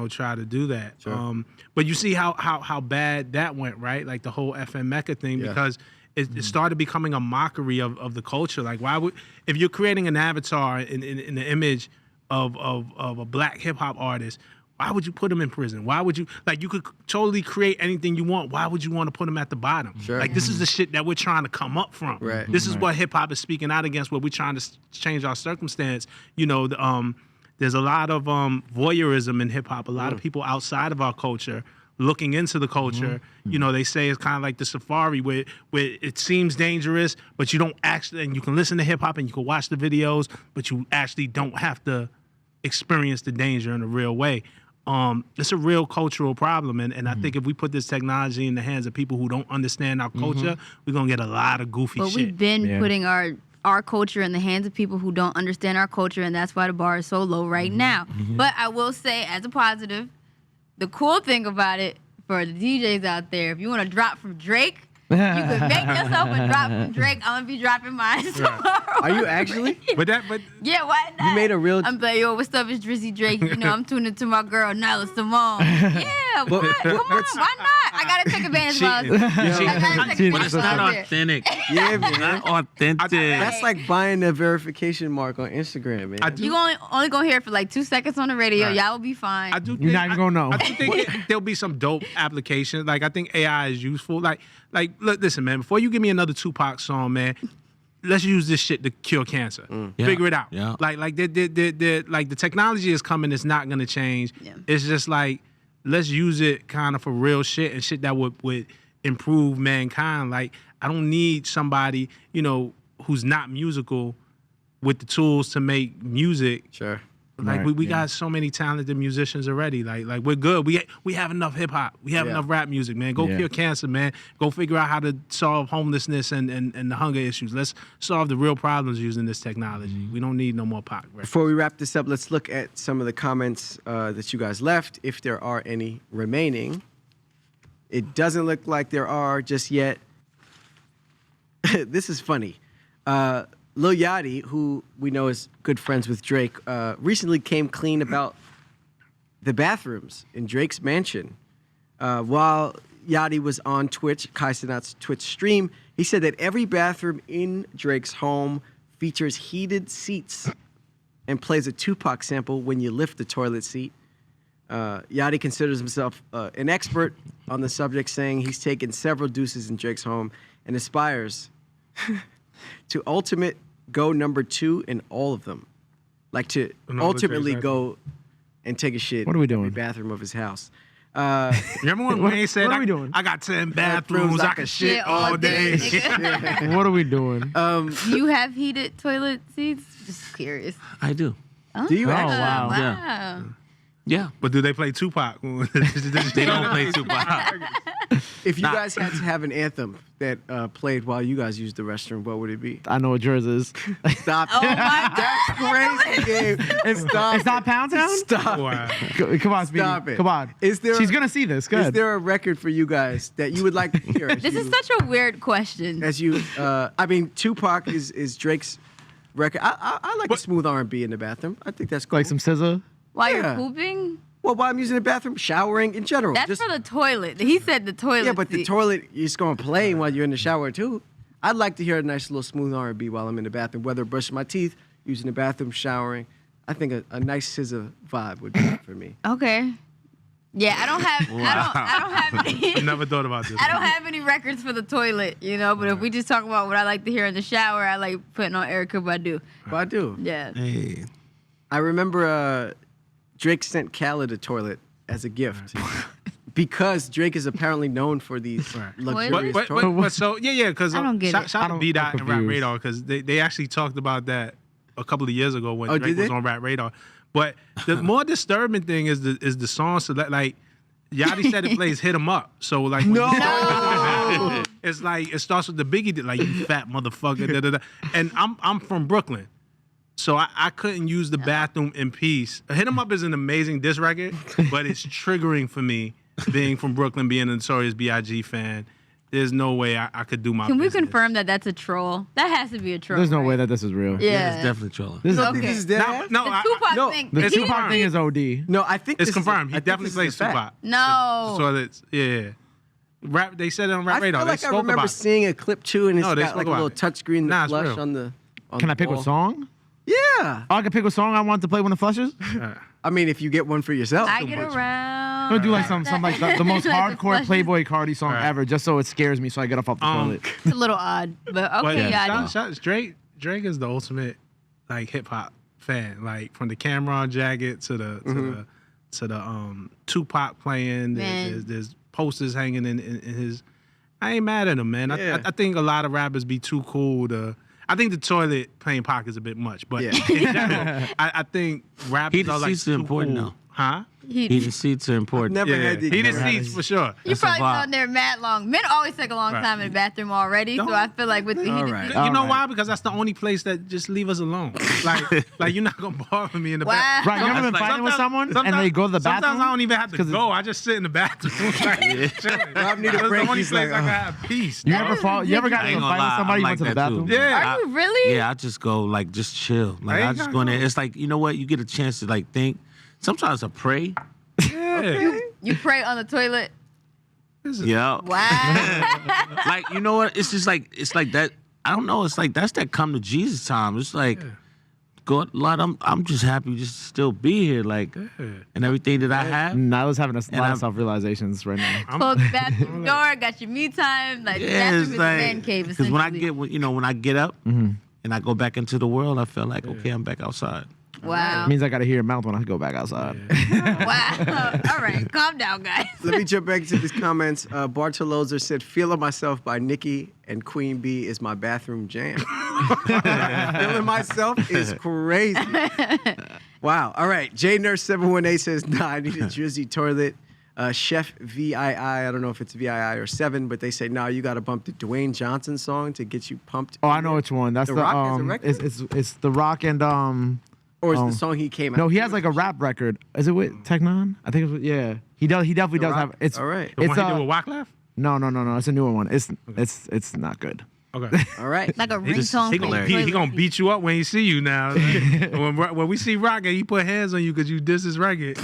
try to do that? Sure. But you see how bad that went, right? Like the whole FM Mecca thing, Yeah. because it started becoming a mockery of the culture. Like, why would, if you're creating an avatar in the image of a black hip hop artist, why would you put him in prison? Why would you, like, you could totally create anything you want. Why would you want to put him at the bottom? Sure. Like, this is the shit that we're trying to come up from. Right. This is what hip hop is speaking out against, where we're trying to change our circumstance. There's a lot of voyeurism in hip hop. A lot of people outside of our culture looking into the culture. They say it's kind of like the safari where it seems dangerous, but you don't actually, and you can listen to hip hop and you can watch the videos, but you actually don't have to experience the danger in a real way. It's a real cultural problem, and I think if we put this technology in the hands of people who don't understand our culture, we're gonna get a lot of goofy But shit. we've been putting our culture in the hands of people who don't understand our culture, and that's why the bar is so low right now. But I will say, as a positive, the cool thing about it for the DJs out there, if you want to drop from Drake, you can make yourself a drop from Drake. I'm gonna be dropping mine tomorrow. Are you actually? But Yeah, why not? You made a real- I'm like, yo, what's up? It's Drizzy Drake. I'm tuning to my girl Nyla Symone. Yeah, what? Come on, why not? I gotta take advantage while I gotta take But it's advantage while not I'm there. authentic. Yeah, man. Not authentic. That's like buying a verification mark on Instagram, man. I do. You only gonna hear it for like 2 seconds on the radio. Right. Y'all will be fine. I do. You're not even gonna know. I do think there'll be some dope applications. Like, I think AI is useful. Like, look, listen, man. Before you give me another Tupac song, man, let's use this shit to cure cancer. Yeah. Figure it out. Yeah. Like the technology is coming. It's not gonna change. Yeah. It's just like, let's use it kind of for real shit and shit that would improve mankind. Like, I don't need somebody who's not musical with the tools to make music. Sure. Like, Right, we got so many talented musicians already. Like we're good. We have enough hip hop. We have Yeah. enough rap music, man. Go Yeah. cure cancer, man. Go figure out how to solve homelessness and the hunger issues. Let's solve the real problems using this technology. We don't need no more Pac. Right? Before we wrap this up, let's look at some of the comments that you guys left, if there are any remaining. It doesn't look like there are just yet. This is funny. Lil Yachty, who we know is good friends with Drake, recently came clean about the bathrooms in Drake's mansion. While Yachty was on Twitch, Kai Cenat's Twitch stream, he said that every bathroom in Drake's home features heated seats and plays a Tupac sample when you lift the toilet seat. Yachty considers himself an expert on the subject, saying he's taken several deuces in Drake's home and aspires to ultimate go number 2 in all of them. Like to In all the ultimately Drake's go and take a shit What are we in every doing? bathroom of his house. Remember when Wayne said, what are we doing? I got 10 bathrooms, I can shit all day. nigga. What are we doing? Do you have heated toilet seats? Just curious. I do. Do you Oh, actually? wow. Wow. Yeah. But do they play Tupac? They don't play Tupac. If you guys had to have an anthem that played while you guys used the restroom, what would it be? I know what yours is. Stop. Oh my God. That's crazy, Gabe. Stop. It's not Pound Town? Stop. Wow. Come on, Speedy. Stop it. Come on. Is there- She's gonna see this. Good. Is there a record for you guys that you would like to hear? This is such a weird question. As you, I mean, Tupac is Drake's record. I like a smooth R&B in the bathroom. I think that's cool. like some scissor? While yeah. you're pooping? Well, while I'm using the bathroom, showering in general. That's Just- for the toilet. He said the toilet. yeah, but the seat. toilet is going to play while you're in the shower too. I'd like to hear a nice little smooth R&B while I'm in the bathroom, whether brushing my teeth, using the bathroom, showering. I think a nice scissor vibe would be it for me. Okay. Yeah, I don't have. I don't have any. Never thought about this. I don't have any records for the toilet, But if we just talk about what I like to hear in the shower, I like putting on Erykah Badu. But I do. Yeah. Hey. I remember Drake sent Khaled a toilet as a gift. Because Drake is apparently known for these luxurious toilets. But so yeah, because I don't get it. shout out to B Dot I'm and Rap confused. Radar, because they actually talked about that a couple of years ago when Oh, Drake did was they? on Rap Radar. But the more disturbing thing is the song select. Like, Yachty said it plays "Hit 'Em Up," so like it's like it starts with the Biggie like you fat motherfucker, da, da, da. And I'm from Brooklyn, so I couldn't use the bathroom in peace. "Hit 'Em Up" is an amazing diss record, but it's triggering for me being from Brooklyn, being a Notorious B.I.G. fan. There's no way I could do my Can we business. confirm that that's a troll? That has to be a troll. There's no right? way that this is real. Yeah. It's definitely trolling. This is, Okay. This is dead? No, The Tupac no, thing. the It's Tupac confirmed. thing is OD. No, I think It's this is confirmed. I He think definitely this plays is a fact. Tupac. No. So that's Rap. They said it on Rap I Radar. feel like They I spoke remember about it. seeing a clip too, and it's No, they got spoke like a about little it. touchscreen Nah, it's flush real. on the. On Can the I pick wall. a song? Yeah. Oh, I can pick a song I want to play when it flushes. I mean, if you get one for yourself. I get around. I'm gonna do like some like the most Like the hardcore flushes. Playboy Cardi song Right. ever, just so it scares me, so I get off the toilet. It's a little odd, but But okay, Drake is the ultimate like hip hop fan. Like from the Cameron jacket to the Tupac playing. Man. There's posters hanging in his. I ain't mad at him, man. Yeah. I think a lot of rappers be too cool to. I think the toilet playing Pac is a bit much, but Yeah. in general, I think rappers Heated are like seats are too important, cool. though. Huh? Heated seats are important. Never had the. Heated never had seats for sure. You probably vibe. down there mad long. Men always take a long Right. time in the bathroom already, so I feel like with the All heated right. seats- You know Alright. why? Because that's the only place that just leave us alone. Like you're not gonna bother me in the Wow. bathroom. Right, you ever been fighting with someone and they go to the bathroom? Sometimes I don't even have to 'Cause go. I just sit in the bathroom. Like, chilling. Rob need a That's break, the only he's place like, I can have peace. You dog. ever fall? You ever got I in ain't a gonna fight with lie, somebody? I'm You like went to the that, too. bathroom. Yeah. Are you really? Yeah, I just go like just chill. Like I I ain't just gotta go in there. go. It's like, you know what? You get a chance to like think. Sometimes I pray. Yeah. You pray on the toilet. Yeah. Wow. Like, you know what? It's just like that. I don't know. It's like that's that come to Jesus time. It's like, God, Lord, I'm just happy just to still be here. Like, and everything that I have. Nyla's having a lot I'm- of self realizations right now. Close the bathroom door. Got your me time. Like the Yeah, bathroom it's is the man like cave. because when I essentially. get when I get up and I go back into the world, I feel like okay, I'm back outside. Wow. It means I gotta hear your mouth when I go back outside. Wow. All right, calm down, guys. Let me jump back to these comments. Bartoloza said, "Feeling Myself" by Nicki and Queen Bee is my bathroom jam. Feeling Myself is crazy. Wow. All right. J Nurse 718 says, "Nah, I need a Drizzy toilet." Chef VII, I don't know if it's VII or 7, but they say, "No, you got to bump the Dwayne Johnson song to get you pumped." Oh, I know which one. That's The the Rock has a record? it's the Rock and Or is the song he came out? No, he has like a rap record. Is it with Technon? I think it's with, yeah. He definitely does Rock? have. It's All right. The It's one he did with Wyclef? no. It's a newer one. It's not good. Okay. All right. Like a just- ringtone. he for gonna- your He toilet gonna seat. beat you up when he see you now. when we see Rock and he put hands on you because you diss his record.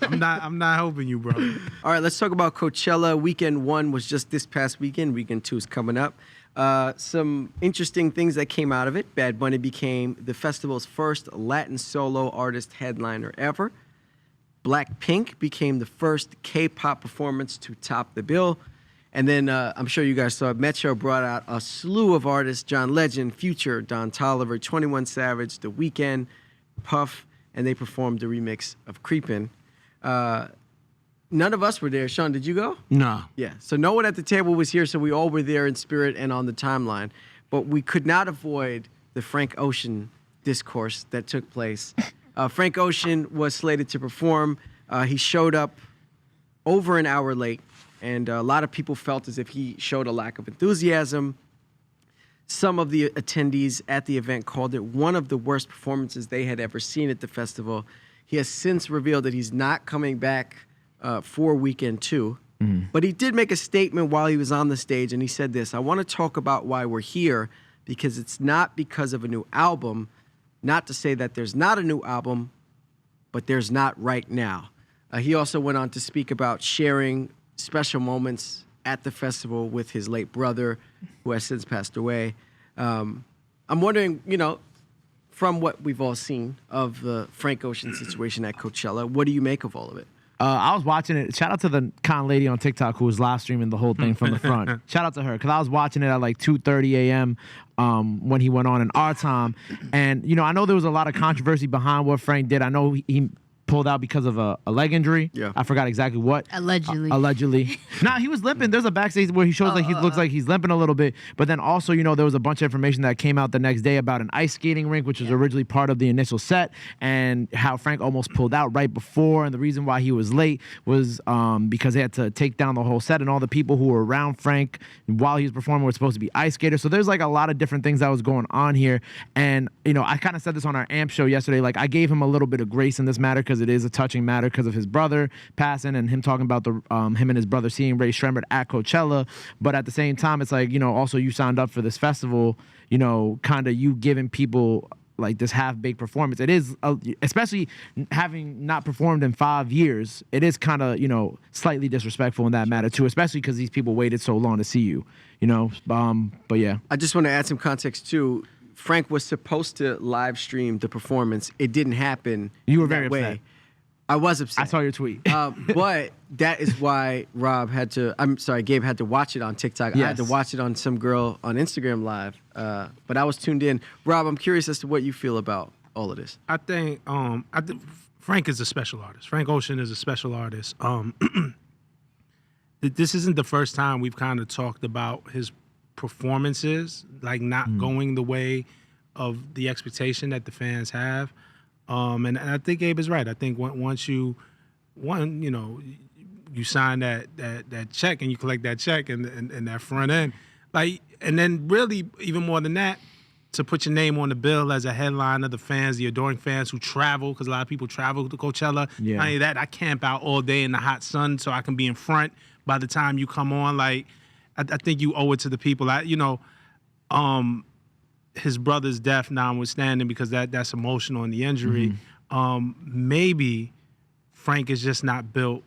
I'm not helping you, bro. All right, let's talk about Coachella. Weekend 1 was just this past weekend. Weekend 2 is coming up. Some interesting things that came out of it. Bad Bunny became the festival's first Latin solo artist headliner ever. Blackpink became the first K-pop performance to top the bill. And then I'm sure you guys saw Metro brought out a slew of artists: John Legend, Future, Don Toliver, 21 Savage, The Weeknd, Puff, and they performed the remix of Creepin'. None of us were there. Sean, did you go? Nah. Yeah. So no one at the table was here, so we all were there in spirit and on the timeline. But we could not avoid the Frank Ocean discourse that took place. Frank Ocean was slated to perform. He showed up over an hour late, and a lot of people felt as if he showed a lack of enthusiasm. Some of the attendees at the event called it one of the worst performances they had ever seen at the festival. He has since revealed that he's not coming back for Weekend 2. But he did make a statement while he was on the stage, and he said this: "I want to talk about why we're here, because it's not because of a new album. Not to say that there's not a new album, but there's not right now." He also went on to speak about sharing special moments at the festival with his late brother, who has since passed away. I'm wondering, from what we've all seen of the Frank Ocean situation at Coachella, what do you make of all of it? I was watching it. Shout out to the con lady on TikTok who was live streaming the whole thing from the front. Shout out to her, because I was watching it at like 2:30 a.m. When he went on in our time. And, I know there was a lot of controversy behind what Frank did. I know he pulled out because of a leg injury. Yeah. I forgot exactly what. Allegedly. Allegedly. Nah, he was limping. There's a backstage where he shows like he looks like he's limping a little bit. But then also, you know, there was a bunch of information that came out the next day about an ice skating rink, which was originally part of the initial set, and how Frank almost pulled out right before. And the reason why he was late was because they had to take down the whole set, and all the people who were around Frank while he was performing were supposed to be ice skaters. So there's like a lot of different things that was going on here. And, you know, I kind of said this on our AMP show yesterday. Like, I gave him a little bit of grace in this matter because it is a touching matter because of his brother passing and him talking about the him and his brother seeing Ray Shremmerd at Coachella. But at the same time, it's like, you know, also you signed up for this festival, you know, kind of you giving people like this half-baked performance. It is, especially having not performed in 5 years, it is kind of, you know, slightly disrespectful in that matter too, especially because these people waited so long to see you, you know. But yeah. I just want to add some context too. Frank was supposed to live stream the performance. It didn't happen. You were that very way. upset. I was upset. I saw your tweet. But that is why Gabe had to watch it on TikTok. I had to Yes. watch it on some girl on Instagram Live. But I was tuned in. Rob, I'm curious as to what you feel about all of this. I think Frank is a special artist. Frank Ocean is a special artist. This isn't the first time we've kind of talked about his performances, like not going the way of the expectation that the fans have. And I think Gabe is right. I think once you sign that check and you collect that check and that front end, like, and then really even more than that, to put your name on the bill as a headliner, the fans, the adoring fans who travel, because a lot of people travel to Coachella. Yeah. Not only that, I camp out all day in the hot sun so I can be in front by the time you come on. Like, I think you owe it to the people. His brother's death notwithstanding, because that's emotional in the injury. Maybe Frank is just not built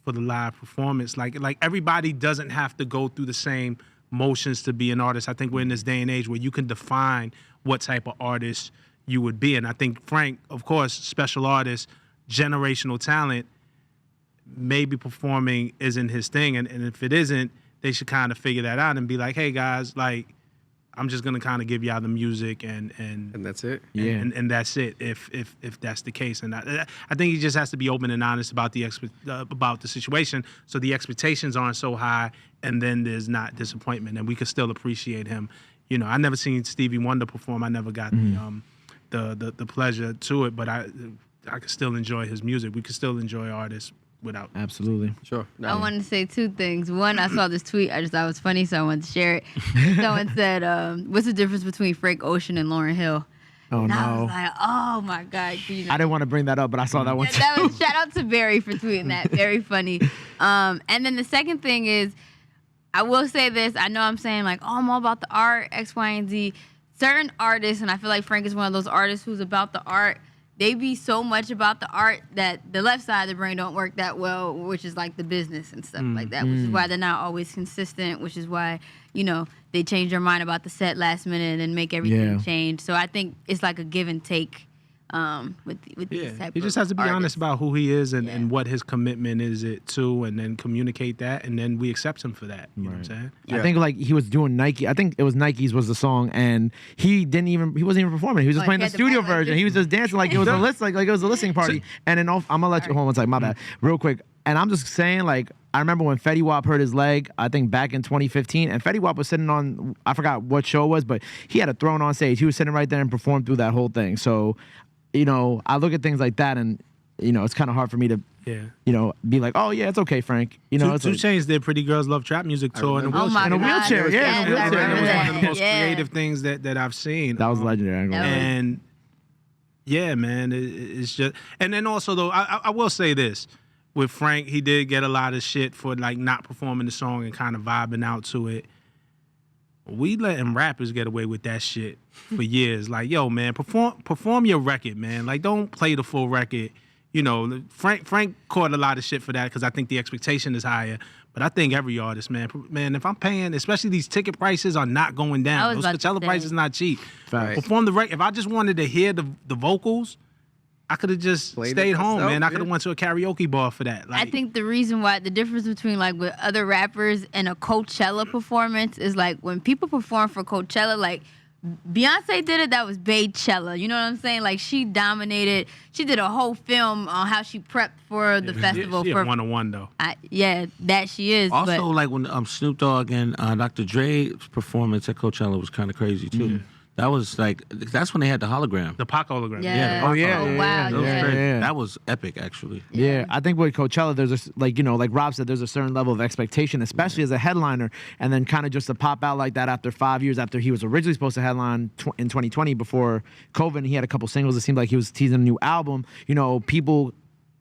for the live performance. Like everybody doesn't have to go through the same motions to be an artist. I think we're in this day and age where you can define what type of artist you would be. And I think Frank, of course, special artist, generational talent, maybe performing isn't his thing. And if it isn't, they should kind of figure that out and be like, hey guys, like, I'm just gonna kind of give y'all the music and that's it. Yeah. And that's it. If that's the case, and I think he just has to be open and honest about the situation, so the expectations aren't so high, and then there's not disappointment, and we can still appreciate him. You know, I never seen Stevie Wonder perform. I never got the pleasure to it, but I could still enjoy his music. We could still enjoy artists without. Absolutely. Sure. I wanted to say two things. One, I saw this tweet. I just thought it was funny, so I wanted to share it. Someone said, what's the difference between Frank Ocean and Lauryn Hill? Oh, And I no. was like, oh, my God. You know, I didn't want to bring that up, but I saw that one too. that was, shout out to Barry for tweeting that. Very funny. And then the second thing is, I will say this. I know I'm saying, like, oh, I'm all about the art, X, Y, and Z. Certain artists, and I feel like Frank is one of those artists who's about the art, they be so much about the art that the left side of the brain don't work that well, which is like the business and stuff like that, which is why they're not always consistent, which is why, you know, they change their mind about the set last minute and make everything change. So I think it's like a give and take with these type He just of has to be artists. honest about who he is and what his commitment is to, and then communicate that, and then we accept him for that. You know what I'm saying? Yeah. I think like he was doing Nike. I think it was Nike's was the song, and he wasn't even performing. He was just playing he the had to studio play like version. this. He was just dancing like it was a like it was a listening party. And then I'm gonna let you hold on one second, my bad, real quick. And I'm just saying, like, I remember when Fetty Wap hurt his leg, I think back in 2015, and Fetty Wap was sitting on, I forgot what show it was, but he had a throne on stage. He was sitting right there and performed through that whole thing. So, you know, I look at things like that, and, you know, it's kind of hard for me to, you know, be like, oh, yeah, it's okay, Frank. You know, it's Two like, Chainz did Pretty Girls Love Trap Music tour in a remember. Oh my wheelchair. In a God. wheelchair, yeah, in a Yes, I wheelchair. remember That was one of that. the most Yeah. creative things that I've seen. that was legendary. I ain't gonna lie. And yeah, man, it's just. And then also though, I will say this: with Frank, he did get a lot of shit for like not performing the song and kind of vibing out to it. We letting rappers get away with that shit for years. Like, yo, man, perform your record, man. Like, don't play the full record. You know, Frank caught a lot of shit for that because I think the expectation is higher. But I think every artist, man, if I'm paying, especially these ticket prices are not going I down. was Those about to Coachella say. prices not cheap. Facts. Perform the record. If I just wanted to hear the vocals, I could have just Played it stayed home, myself, man. I could have yeah. went to a karaoke bar for that. Like, I think the reason why the difference between like with other rappers and a Coachella performance is like when people perform for Coachella, like Beyonce did it, that was Baychella. You know what I'm saying? Like, she dominated. She did a whole film on how she prepped for the festival. She for a one-on-one though. Yeah, that she is. Also, but like when Snoop Dogg and Dr. Dre's performance at Coachella was kind of crazy too. That was like, that's when they had the hologram. The Pac hologram. yeah. Oh, yeah, Oh, yeah, wow. That was Yeah. crazy. Yeah. That was epic, actually. Yeah, I think with Coachella, there's like Rob said, there's a certain level of expectation, especially as a headliner, and then kind of just to pop out like that after 5 years after he was originally supposed to headline in 2020 before COVID. And he had a couple singles. It seemed like he was teasing a new album. People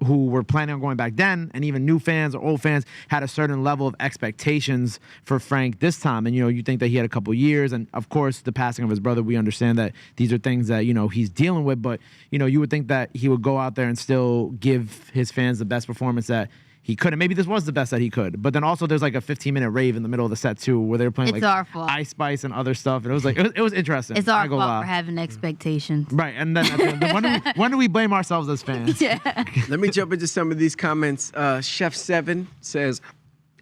who were planning on going back then, and even new fans or old fans had a certain level of expectations for Frank this time. And, you think that he had a couple years. And, of course, the passing of his brother, we understand that these are things that, he's dealing with. But, you would think that he would go out there and still give his fans the best performance that he could. And maybe this was the best that he could. But then also there's like a 15-minute rave in the middle of the set, too, where they were playing It's like our fault. Ice Spice and other stuff. And it was like, it was interesting. It's our I ain't gonna fault lie. for having expectations. Right. And then when do we blame ourselves as fans? Yeah. Let me jump into some of these comments. Chef Seven says,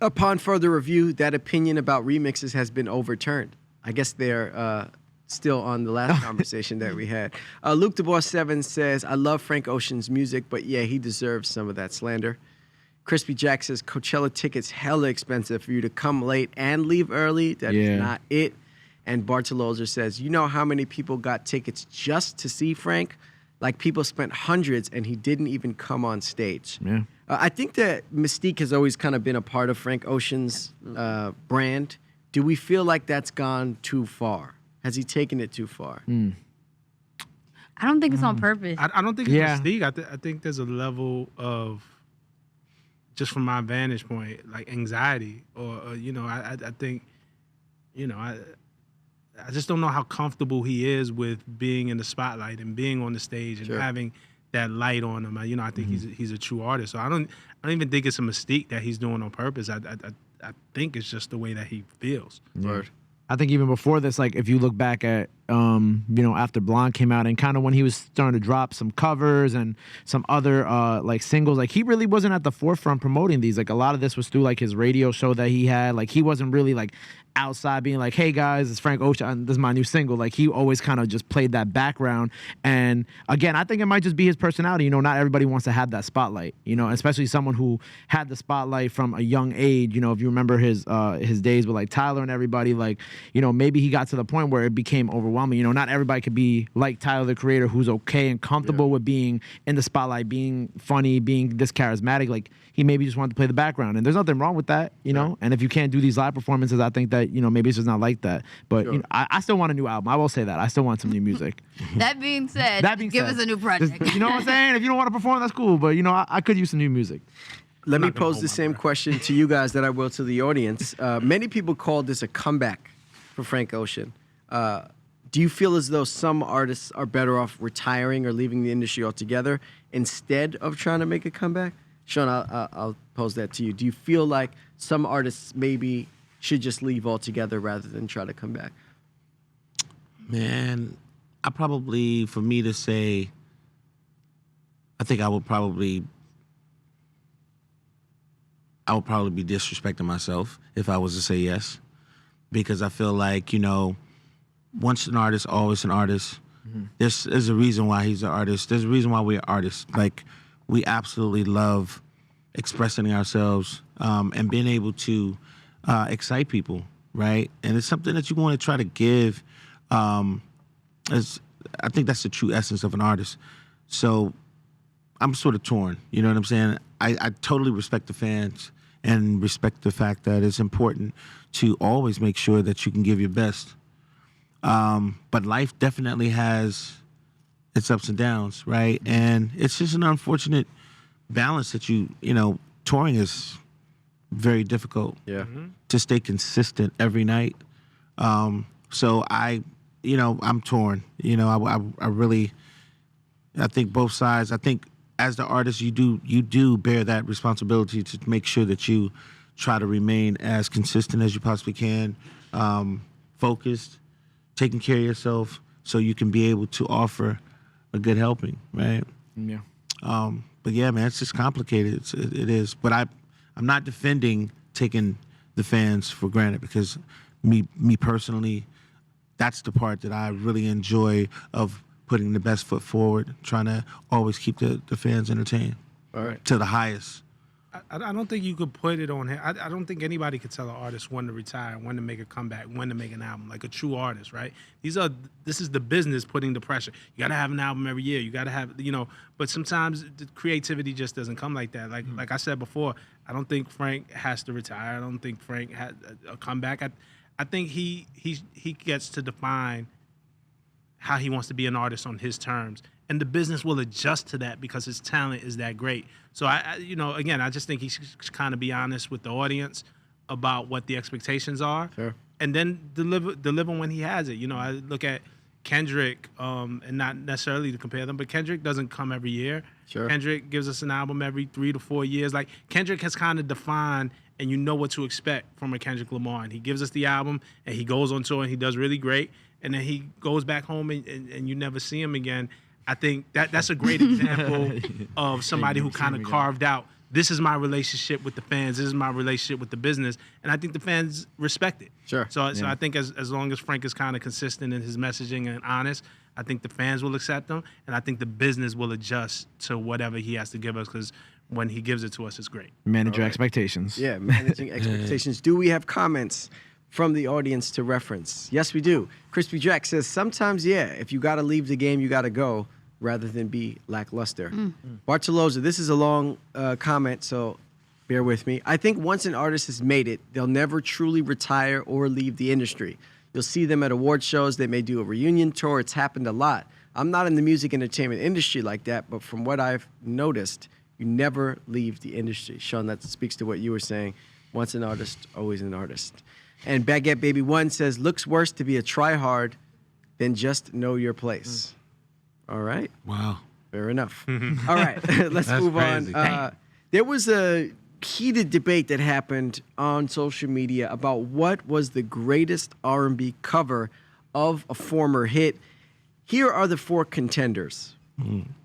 upon further review, that opinion about remixes has been overturned. I guess they're still on the last conversation that we had. Luke DeBois 7 says, I love Frank Ocean's music, but yeah, he deserves some of that slander. Crispy Jack says, Coachella tickets hella expensive for you to come late and leave early. That is not it. And Bartoloza says, you know how many people got tickets just to see Frank? Like, people spent hundreds and he didn't even come on stage. Yeah. I think that mystique has always kind of been a part of Frank Ocean's brand. Do we feel like that's gone too far? Has he taken it too far? I don't think it's on purpose. I don't think it's Yeah. mystique. I think there's a level of, just from my vantage point, like anxiety, or I think, I just don't know how comfortable he is with being in the spotlight and being on the stage and having that light on him. I think he's a true artist. So I don't even think it's a mystique that he's doing on purpose. I think it's just the way that he feels. Word. I think even before this, like if you look back at, after Blonde came out and kind of when he was starting to drop some covers and some other like singles, like he really wasn't at the forefront promoting these. Like a lot of this was through like his radio show that he had. Like he wasn't really like outside being like, hey guys, it's Frank Ocean, this is my new single. Like he always kind of just played that background. And again, I think it might just be his personality. Not everybody wants to have that spotlight, especially someone who had the spotlight from a young age. If you remember his days with like Tyler and everybody, like, maybe he got to the point where it became overwhelming. Not everybody could be like Tyler, the creator, who's okay and comfortable with being in the spotlight, being funny, being this charismatic. Like he maybe just wanted to play the background, and there's nothing wrong with that, And if you can't do these live performances, I think that maybe it's just not like that. But I still want a new album. I will say that I still want some new music. That being said, give us a new project. You know what I'm saying? If you don't want to perform, that's cool. But I could use some new music. Let me not gonna pose hold the my same breath. question to you guys that I will to the audience. Many people call this a comeback for Frank Ocean. Do you feel as though some artists are better off retiring or leaving the industry altogether instead of trying to make a comeback? Sean, I'll pose that to you. Do you feel like some artists maybe should just leave altogether rather than try to come back? Man, for me to say, I think I would probably be disrespecting myself if I was to say yes, because I feel like, once an artist, always an artist. There's a reason why he's an artist. There's a reason why we're artists. Like, we absolutely love expressing ourselves and being able to excite people, right? And it's something that you want to try to give. I think that's the true essence of an artist. So I'm sort of torn. You know what I'm saying? I totally respect the fans and respect the fact that it's important to always make sure that you can give your best. But life definitely has its ups and downs, right? And it's just an unfortunate balance that touring is very difficult. Yeah. To stay consistent every night. So I'm torn. I think both sides. I think as the artist, you do bear that responsibility to make sure that you try to remain as consistent as you possibly can, focused, taking care of yourself, so you can be able to offer a good helping, right? Yeah. But yeah, man, it's just complicated. It is. But I'm not defending taking the fans for granted, because me personally, that's the part that I really enjoy of putting the best foot forward, trying to always keep the fans entertained. All right. To the highest. I don't think you could put it on him. I don't think anybody could tell an artist when to retire, when to make a comeback, when to make an album, like a true artist, right? This is the business putting the pressure. You got to have an album every year. You got to have, but sometimes the creativity just doesn't come like that. Like I said before, I don't think Frank has to retire. I don't think Frank had a comeback. I think he gets to define how he wants to be an artist on his terms. And the business will adjust to that because his talent is that great. So again, I just think he should kind of be honest with the audience about what the expectations are, Sure. and then deliver when he has it. I look at Kendrick, and not necessarily to compare them, but Kendrick doesn't come every year. Sure. Kendrick gives us an album every 3 to 4 years. Like Kendrick has kind of defined, and you know what to expect from a Kendrick Lamar. And he gives us the album, and he goes on tour, and he does really great, and then he goes back home, and you never see him again. I think that's a great example of somebody who kind of carved out, this is my relationship with the fans, this is my relationship with the business, and I think the fans respect it. Sure. So I think as long as Frank is kind of consistent in his messaging and honest, I think the fans will accept him, and I think the business will adjust to whatever he has to give us, because when he gives it to us, it's great. Manage your expectations. Yeah, managing expectations. Do we have comments from the audience to reference? Yes, we do. Crispy Jack says, sometimes, if you got to leave the game, you got to go, rather than be lackluster. Bartoloza, this is a long comment, so bear with me. I think once an artist has made it, they'll never truly retire or leave the industry. You'll see them at award shows. They may do a reunion tour. It's happened a lot. I'm not in the music entertainment industry like that, but from what I've noticed, you never leave the industry. Sean, that speaks to what you were saying. Once an artist, always an artist. And Baguette Baby 1 says, looks worse to be a try-hard than just know your place. All right. Wow. Fair enough. All right. Let's move crazy. on. There was a heated debate that happened on social media about what was the greatest R&B cover of a former hit. Here are the 4 contenders.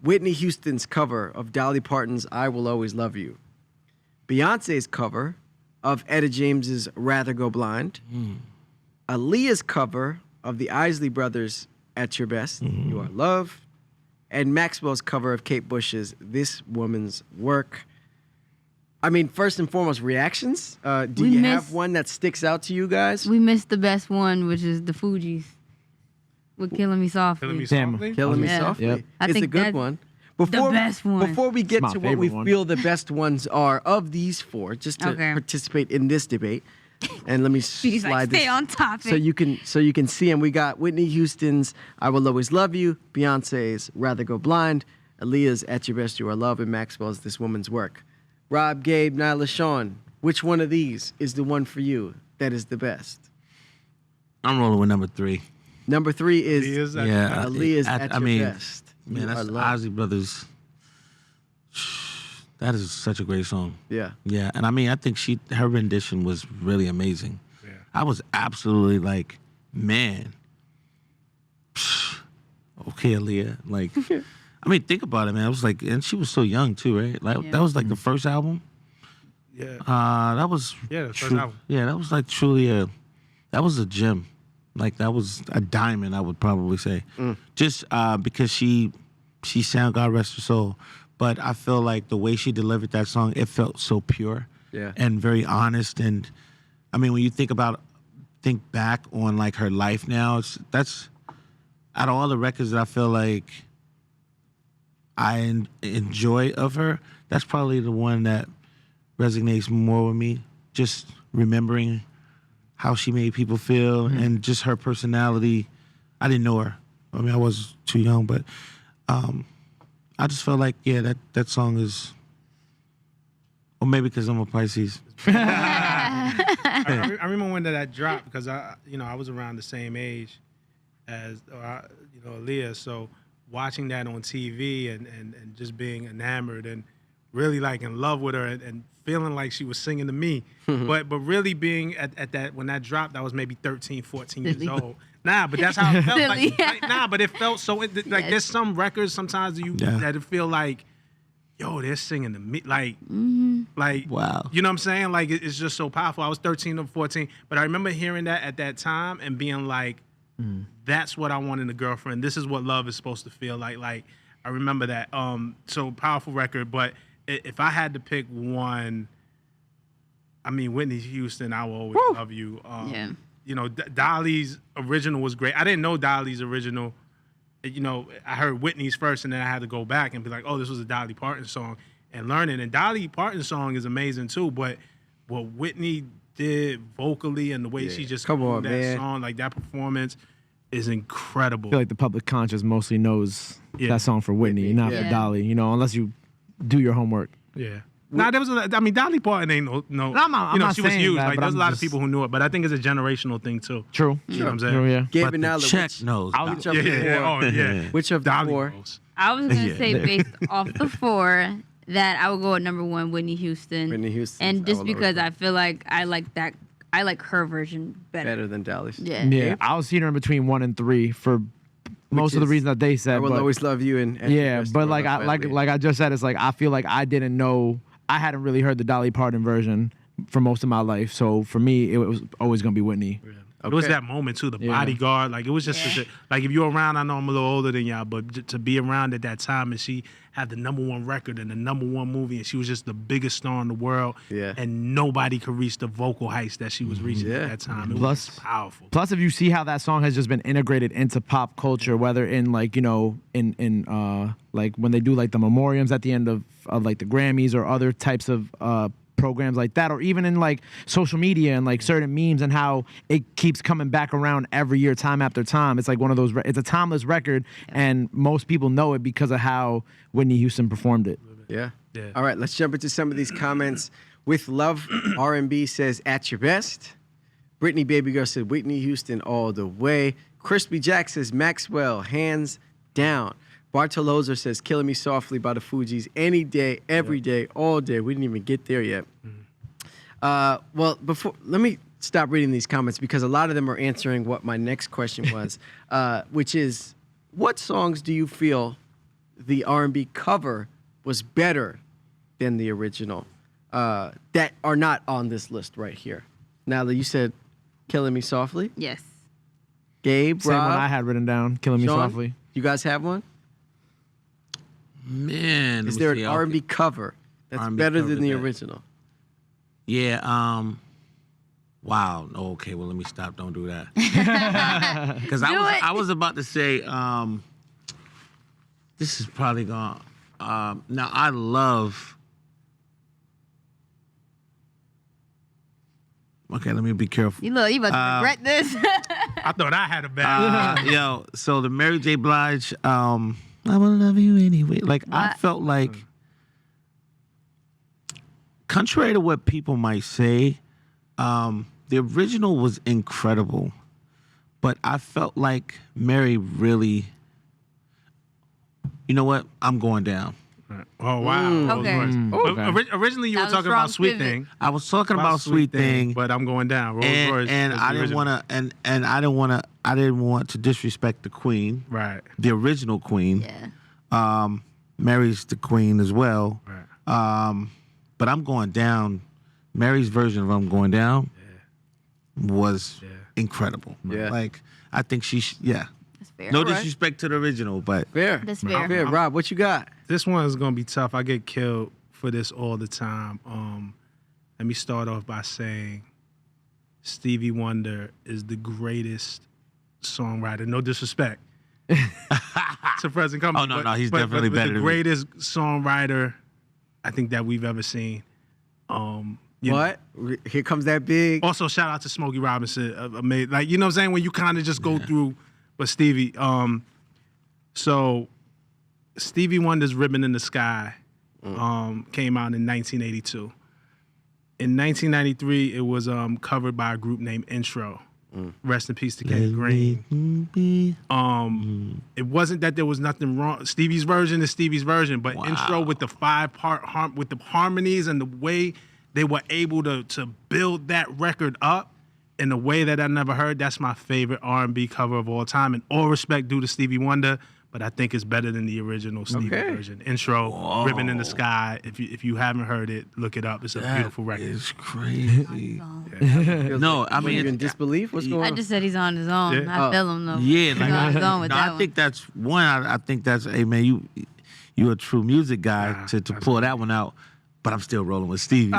Whitney Houston's cover of Dolly Parton's I Will Always Love You. Beyonce's cover of Etta James's Rather Go Blind. Aaliyah's cover of the Isley Brothers' At Your Best, You Are Love. And Maxwell's cover of Kate Bush's This Woman's Work. I mean, first and foremost, reactions. Do you have one that sticks out to you guys? We missed the best one, which is the Fugees with Killing Me Softly. Killing Me Damn. Softly? Killing Me Yeah. Softly. Yep. I It's a think good that's one. the best one. Before we get It's to my what we favorite one. feel the best ones are of these 4, just to Okay. participate in this debate, and let me She's slide like, this stay on topic. so you can see them. We got Whitney Houston's I Will Always Love You, Beyonce's Rather Go Blind, Aaliyah's At Your Best You Are Love, and Maxwell's This Woman's Work. Rob, Gabe, Nyla, Sean, which one of these is the one for you that is the best? I'm rolling with number 3. Number 3 is Aaliyah's At Your Best. Man, You that's Are the Loved. Isley Brothers. That is such a great song. Yeah. Yeah, and I mean, I think her rendition was really amazing. Yeah. I was absolutely like, man, okay, Aaliyah. Like, I mean, think about it, man. I was like, and she was so young too, right? Like, Yeah. that was like the first album. Yeah. That was Yeah, the first album. Yeah, that was like truly that was a gem. Like, that was a diamond, I would probably say. Just because she God rest her soul. But I feel like the way she delivered that song, it felt so pure and very honest. And I mean, when you think back on like her life now, that's out of all the records that I feel like I enjoy of her, that's probably the one that resonates more with me. Just remembering how she made people feel and just her personality. I didn't know her. I mean, I was too young, but I just felt like, that song is, or maybe because I'm a Pisces. I remember when that dropped because I was around the same age as Aaliyah, so watching that on TV and just being enamored and really like in love with her and feeling like she was singing to me, but really being at that when that dropped, I was maybe 13, 14 years old. Nah, but that's how it felt. Silly. But it felt so. Like there's some records sometimes that it feel like, yo, they're singing to me. Like, Wow. You know what I'm saying? Like it's just so powerful. I was 13 or 14, but I remember hearing that at that time and being like, That's what I want in a girlfriend. This is what love is supposed to feel like. Like, I remember that. So powerful record. But if I had to pick one, I mean, Whitney Houston, I Will Always Love You. Yeah. You know, Dolly's original was great. I didn't know Dolly's original. You know, I heard Whitney's first, and then I had to go back and be like, oh, this was a Dolly Parton song, and learn it. And Dolly Parton's song is amazing too, but what Whitney did vocally and the way she just owned that song, like that performance is incredible. I feel like the public conscious mostly knows that song for Whitney, not for Dolly, you know, unless you do your homework. Yeah. Nah, there was I mean, Dolly Parton ain't no. I'm not she was saying huge. that, Like, but there's I'm a lot just- of people who knew it, but I think it's a generational thing too. True. You know what I'm saying? True, yeah. Gabe But and the Nyla, check knows. which of the Yeah. four? Oh, yeah. Which of the Dolly four? knows. I was gonna say based off the 4 that I would go at number 1, Whitney Houston. Whitney Houston. And just because I feel like I like her version better than Dolly's. Yeah. Yeah, I was seeing her in between 1 and 3 for most of the is- reasons that they said. I Will but, Always Love You and yeah, Rest but of like Love Badly. I just said, it's like I feel like I didn't know. I hadn't really heard the Dolly Parton version for most of my life, so for me, it was always gonna be Whitney. It was Okay. that moment too, the Yeah. bodyguard. Like, it was just such a, like, if you're around, I know I'm a little older than y'all, but to be around at that time, and she had the #1 record and the #1 movie, and she was just the biggest star in the world. Yeah. And nobody could reach the vocal heights that she was reaching Yeah. at that time. It Plus- was powerful. Plus, if you see how that song has just been integrated into pop culture, whether in like, you know, in like when they do like the memoriams at the end of like the Grammys or other types of programs like that, or even in like social media and like certain memes, and how it keeps coming back around every year, time after time. It's like one of those. It's a timeless record, and most people know it because of how Whitney Houston performed it. Yeah. Yeah. All right, let's jump into some of these comments. With Love, R&B says, at your best. Brittany Baby Girl said, Whitney Houston all the way. Crispy Jack says, Maxwell, hands down. Bartoloza says, Killing Me Softly by the Fugees, any day, every day, all day. We didn't even get there yet. Well, let me stop reading these comments because a lot of them are answering what my next question was, which is, what songs do you feel the R&B cover was better than the original that are not on this list right here? Nyla, you said Killing Me Softly. Yes. Gabe, Same Rob, one I had written down, Killing Me Sean, Softly. you guys have one? Man, Is there an R&B cover that's R&B better cover than the that- original? Yeah. Wow. Okay. Well, let me stop. Don't do that. Because I was about to say, this is probably gone. Now I love. Okay, let me be careful. You about to regret this. I thought I had a bad. Yo, so the Mary J. Blige, I will love you anyway. Like, I What? felt like, contrary to what people might say, the original was incredible, but I felt like Mary really, you know what? I'm going down. Oh, wow. Okay. Originally, you That were was talking strong about Sweet pivot. Thing. I was talking about Sweet Thing, But I'm going down. Rolls Royce and was I the didn't original. want to, and I didn't want to disrespect the Queen, Right. the original Queen. Yeah. Mary's the Queen as well. Right. But I'm going down. Mary's version of I'm Going Down was incredible. Yeah. Like, I think yeah. That's fair. No All right. disrespect to the original, but Fair. That's fair. Fair. Rob, what you got? This one is gonna be tough. I get killed for this all the time. Let me start off by saying Stevie Wonder is the greatest songwriter. No disrespect to present company. Oh, no, he's definitely better the than me. greatest songwriter I think that we've ever seen. You know. What? Here comes that big. Also, shout out to Smokey Robinson. Amazing. Like, you know what I'm saying? When you kind of just go through, but Stevie, so Stevie Wonder's Ribbon in the Sky came out in 1982. In 1993, it was covered by a group named Intro. Rest in peace to Ken Green. It wasn't that there was nothing wrong. Stevie's version is Stevie's version, but Intro with the 5-part with the harmonies and the way they were able to build that record up in a way that I never heard. That's my favorite R&B cover of all time. And all respect due to Stevie Wonder, but I think it's better than the original Stevie version. Intro, Ribbon in the Sky. If you haven't heard it, look it up. It's a beautiful record. It's crazy. No, I mean, you're in disbelief. What's going I on? just said he's on his own. Yeah. I feel him though. Yeah, He's on his own with that I one. think that's one. I think that's, hey man, you a true music guy to pull that one out. But I'm still rolling with Stevie.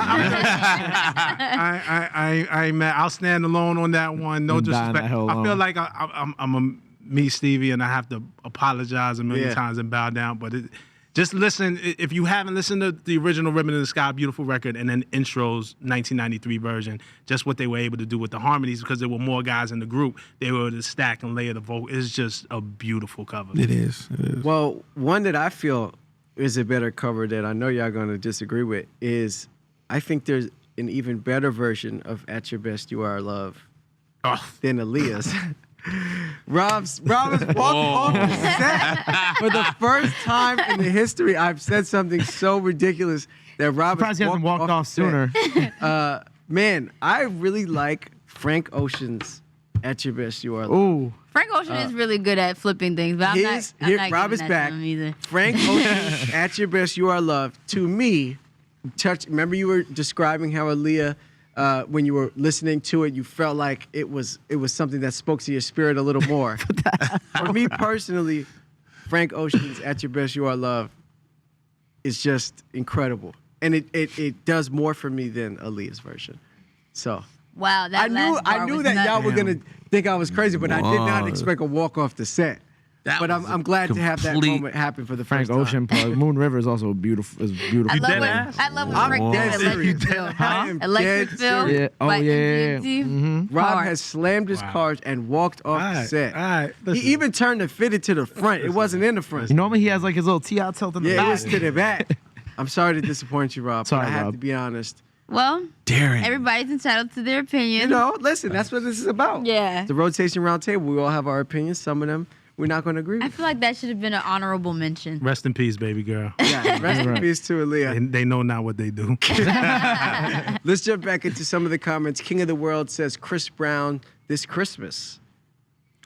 I man, I'll stand alone on that one. No I'm dying disrespect. that hell I feel alone. like I'm a me Stevie, and I have to apologize a million Yeah. times and bow down. But just listen. If you haven't listened to the original Ribbon in the Sky, beautiful record, and then Intro's 1993 version, just what they were able to do with the harmonies, because there were more guys in the group, they were able to stack and layer the vocal. It's just a beautiful cover. It is. Well, one that I feel is a better cover that I know y'all gonna disagree with is I think there's an even better version of At Your Best You Are Love Oh. than Aaliyah's. Rob has walked off the set for the first time in the history. I've said something so ridiculous that Rob Surprised he hasn't walked off the set. sooner. Man, I really like Frank Ocean's At Your Best You Are Love. Ooh. Frank Ocean is really good at flipping things, but I'm not Rob giving is that back. to him either. Frank Ocean, At Your Best You Are Loved, to me, remember you were describing how Aaliyah, when you were listening to it, you felt like it was something that spoke to your spirit a little more. For me personally, Frank Ocean's At Your Best You Are Loved is just incredible. And it does more for me than Aaliyah's version. So Wow, that I knew last bar was that y'all nuts. were gonna think I was crazy, but I did not Wow. expect a walk off the set. That But was I'm glad to have that complete- moment happen for the Frank first time. Ocean plug. Moon River is also beautiful. Is beautiful. I love dead when ass? I love when I'm Frank dead did serious. Electric Feel. I am Electric dead Feel. serious. Yeah. Oh, by yeah. MGMT. Rob Hard. has slammed his cards and walked off the Alright, set. alright, He listen. even turned to fit it to the front. It wasn't in the front. Normally he has like his little T.I. tilt in the Yeah, it back. was to the back. I'm sorry to disappoint you, Rob. Sorry, but I have Rob. to be honest. Well, Daring. everybody's entitled to their opinion. You know, listen, that's what this is about. Yeah. The Rotation Roundtable. We all have our opinions. Some of them we're not going to agree I with. feel like that should have been an honorable mention. Rest in peace, baby girl. Yeah, rest in peace to Aaliyah. And they know not what they do. Let's jump back into some of the comments. King of the World says Chris Brown this Christmas.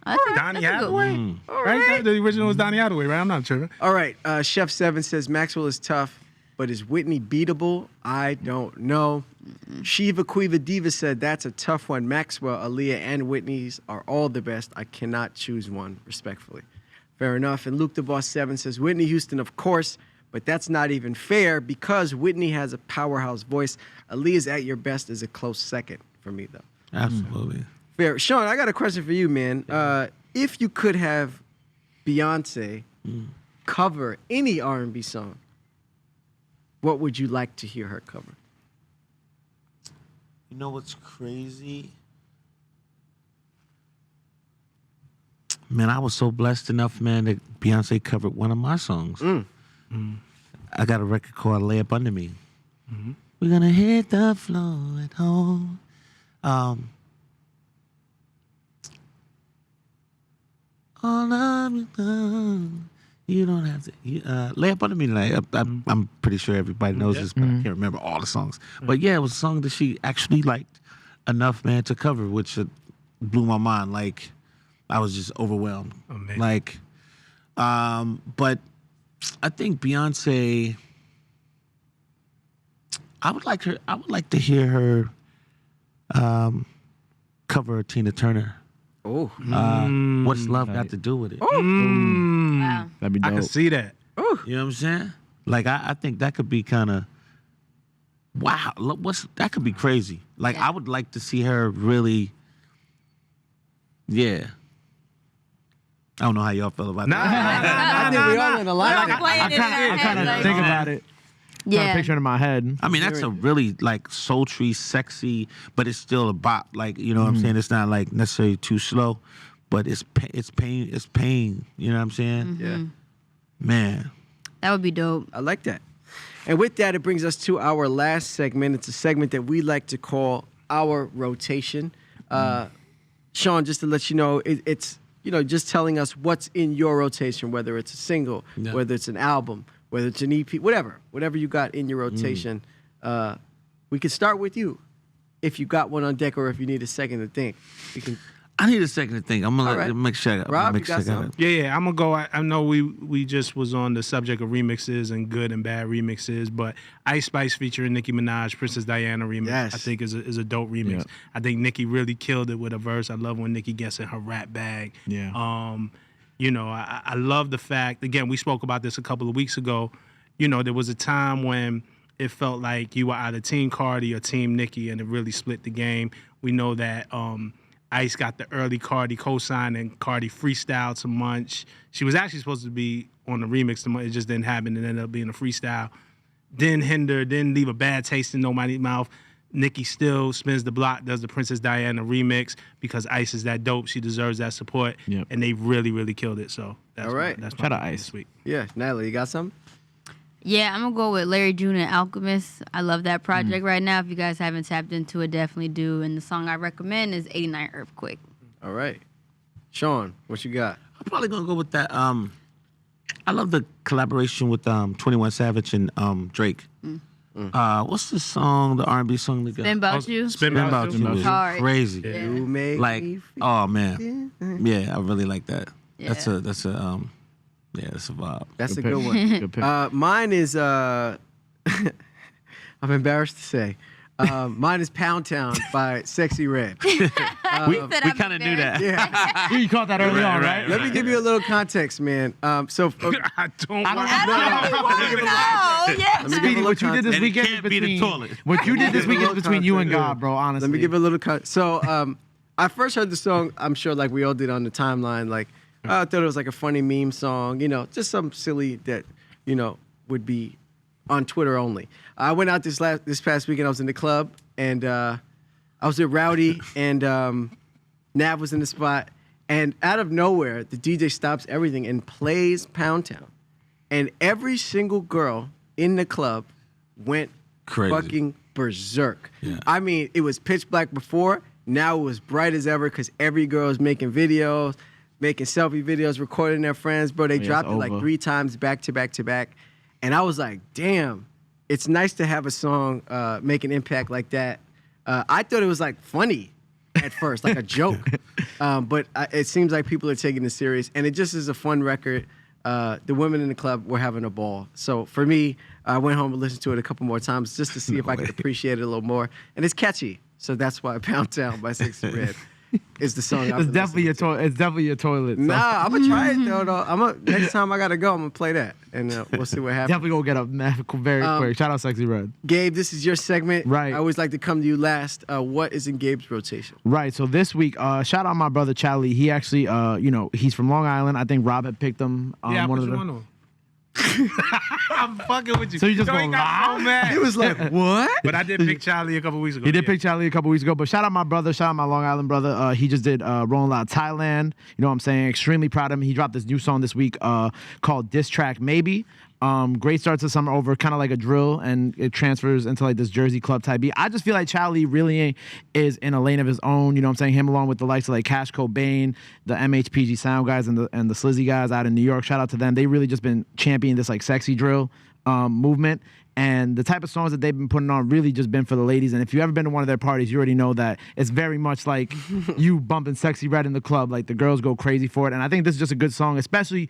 Oh, that's Donnie a good Hathaway. one. Right? The original was Donnie Hathaway, right? I'm not tripping. All right, Chef Seven says Maxwell is tough, but is Whitney beatable? I don't know. Shiva Quiva Diva said that's a tough one. Maxwell, Aaliyah, and Whitney's are all the best. I cannot choose one, respectfully. Fair enough. And Luke the Boss 7 says Whitney Houston, of course, but that's not even fair because Whitney has a powerhouse voice. Aaliyah's At Your Best is a close second for me, though. Absolutely. Fair. Sean, I got a question for you, man. If you could have Beyonce cover any R&B song, what would you like to hear her cover? You know what's crazy? Man, I was so blessed enough, man, that Beyonce covered one of my songs. I got a record called Lay Up Under Me. We're gonna hit the floor at home. All of you done. You don't have to lay up under me tonight. I'm pretty sure everybody knows this, but I can't remember all the songs. But yeah, it was a song that she actually liked enough, man, to cover, which blew my mind. Like, I was just overwhelmed. Amazing. Like, but I think Beyonce. I would like to hear her cover Tina Turner. Oh. What's love got to do with it? Wow. That'd be I dope. can see that. You know what I'm saying? Like I think that could be kind of wow. That could be crazy. Like Yeah. I would like to see her really. Yeah. I don't know how y'all feel about that. I think we all in We're all alignment. playing it in our I kind head, of like- think about it. Trying to Yeah. picture it in my head. I mean, that's a really like sultry, sexy, but it's still a bop. Like, you know what I'm saying? It's not like necessarily too slow, but it's pain. You know what I'm saying? Yeah. Man. That would be dope. I like that. And with that, it brings us to our last segment. It's a segment that we like to call our rotation. Sean, just to let you know, it's just telling us what's in your rotation, whether it's a single, Yeah. whether it's an album, whether it's an EP, whatever you got in your rotation. We can start with you. If you got one on deck or if you need a second to think, you can. I need a second to think. I'm gonna All right. make sure. Rob, make you got sure I some? it. Yeah, I'm gonna go. I know we just was on the subject of remixes and good and bad remixes, but Ice Spice featuring Nicki Minaj, Princess Diana remix, Yes. I think is a dope remix. Yeah. I think Nicki really killed it with a verse. I love when Nicki gets in her rap bag. Yeah. You know, I love the fact. Again, we spoke about this a couple of weeks ago. You know, there was a time when it felt like you were either Team Cardi or Team Nicki, and it really split the game. We know that. Ice got the early Cardi cosign and Cardi freestyled to Munch. She was actually supposed to be on the remix to Munch. It just didn't happen. It ended up being a freestyle. Didn't hinder, didn't leave a bad taste in nobody's mouth. Nicki still spins the block, does the Princess Diana remix because Ice is that dope. She deserves that support. Yep. And they really, really killed it. So that's All right. That's Shout out my Ice. this week. Yeah, Nyla, you got some? Yeah, I'm gonna go with Larry June and Alchemist. I love that project right now. If you guys haven't tapped into it, definitely do. And the song I recommend is 89 Earthquake. All right. Sean, what you got? I'm probably gonna go with that. I love the collaboration with 21 Savage and Drake. What's the song? The R&B song they got? Spin About You. Spin Spin About About You. You was Hard. crazy. Yeah. You make Like, me feel- oh man, yeah, I really like that. Yeah. That's a that's a vibe. That's a Good good pick. one. Good pick. Mine is, I'm embarrassed to say, mine is Pound Town by Sexy Red. We kind of knew that. Yeah. You caught that early on, right? Let me give you a little context, man. I don't want No, yeah. Let me give Speedy, a what little you did this And it weekend can't is be the between toilet. what you did this Give a weekend is little between you and context. God, bro. Honestly, Let me give a little cut. So, I first heard the song, I'm sure like we all did on the timeline, like, I thought it was like a funny meme song, you know, just something silly that, you know, would be on Twitter only. I went out this past weekend, I was in the club, and I was with Rowdy, and Nav was in the spot, and out of nowhere, the DJ stops everything and plays Pound Town. And every single girl in the club went Crazy. fucking berserk. Yeah. I mean, it was pitch black before. Now it was bright as ever because every girl is making videos, making selfie videos, recording their friends. Bro, they it's dropped it like over. 3 times back to back to back. And I was like, damn, it's nice to have a song make an impact like that. I thought it was like funny at first, like a joke. But it seems like people are taking it serious. And it just is a fun record. The women in the club were having a ball. So for me, I went home and listened to it a couple more times just to see if I could appreciate it a little more. And it's catchy. So that's why Pound Town by Sexy Red is the song. it's definitely a toilet. It's definitely a toilet. So. Nah, I'm gonna try it though. Next time I gotta go, I'm gonna play that, and we'll see what happens. Definitely go get up very quick. Shout out Sexy Red. Gabe, this is your segment. Right. I always like to come to you last. What is in Gabe's rotation? Right. So this week, shout out my brother Charlie. He actually, he's from Long Island. I think Rob had picked him. Yeah, I one put of you the. on. I'm fucking with you. So you just Yo, gonna he got lie? so mad. He was like, "What?" But I did pick Charlie a couple weeks ago. He did yeah. pick Charlie a couple weeks ago, but shout out my brother, shout out my Long Island brother. He just did Rolling Loud Thailand. You know what I'm saying? Extremely proud of him. He dropped this new song this week called Diss Track Maybe. Great start to summer over, kind of like a drill, and it transfers into like this Jersey club type beat. I just feel like Charlie really is in a lane of his own. You know what I'm saying? Him along with the likes of like Cash Cobain, the MHPG Sound guys, and the Slizzy guys out in New York. Shout out to them. They really just been championing this like sexy drill movement. And the type of songs that they've been putting on really just been for the ladies. And if you've ever been to one of their parties, you already know that it's very much like you bumping Sexy Red in the club. Like the girls go crazy for it. And I think this is just a good song, especially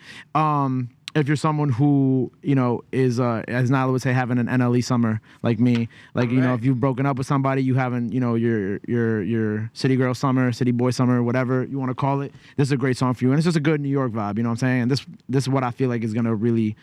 if you're someone who, you know, is, as Nyla would say, having an NLE summer like me. Like, you know, if you've broken up with somebody, you haven't, you know, your city girl summer, city boy summer, whatever you want to call it. This is a great song for you. And it's just a good New York vibe, you know what I'm saying? And this is what I feel like is going to really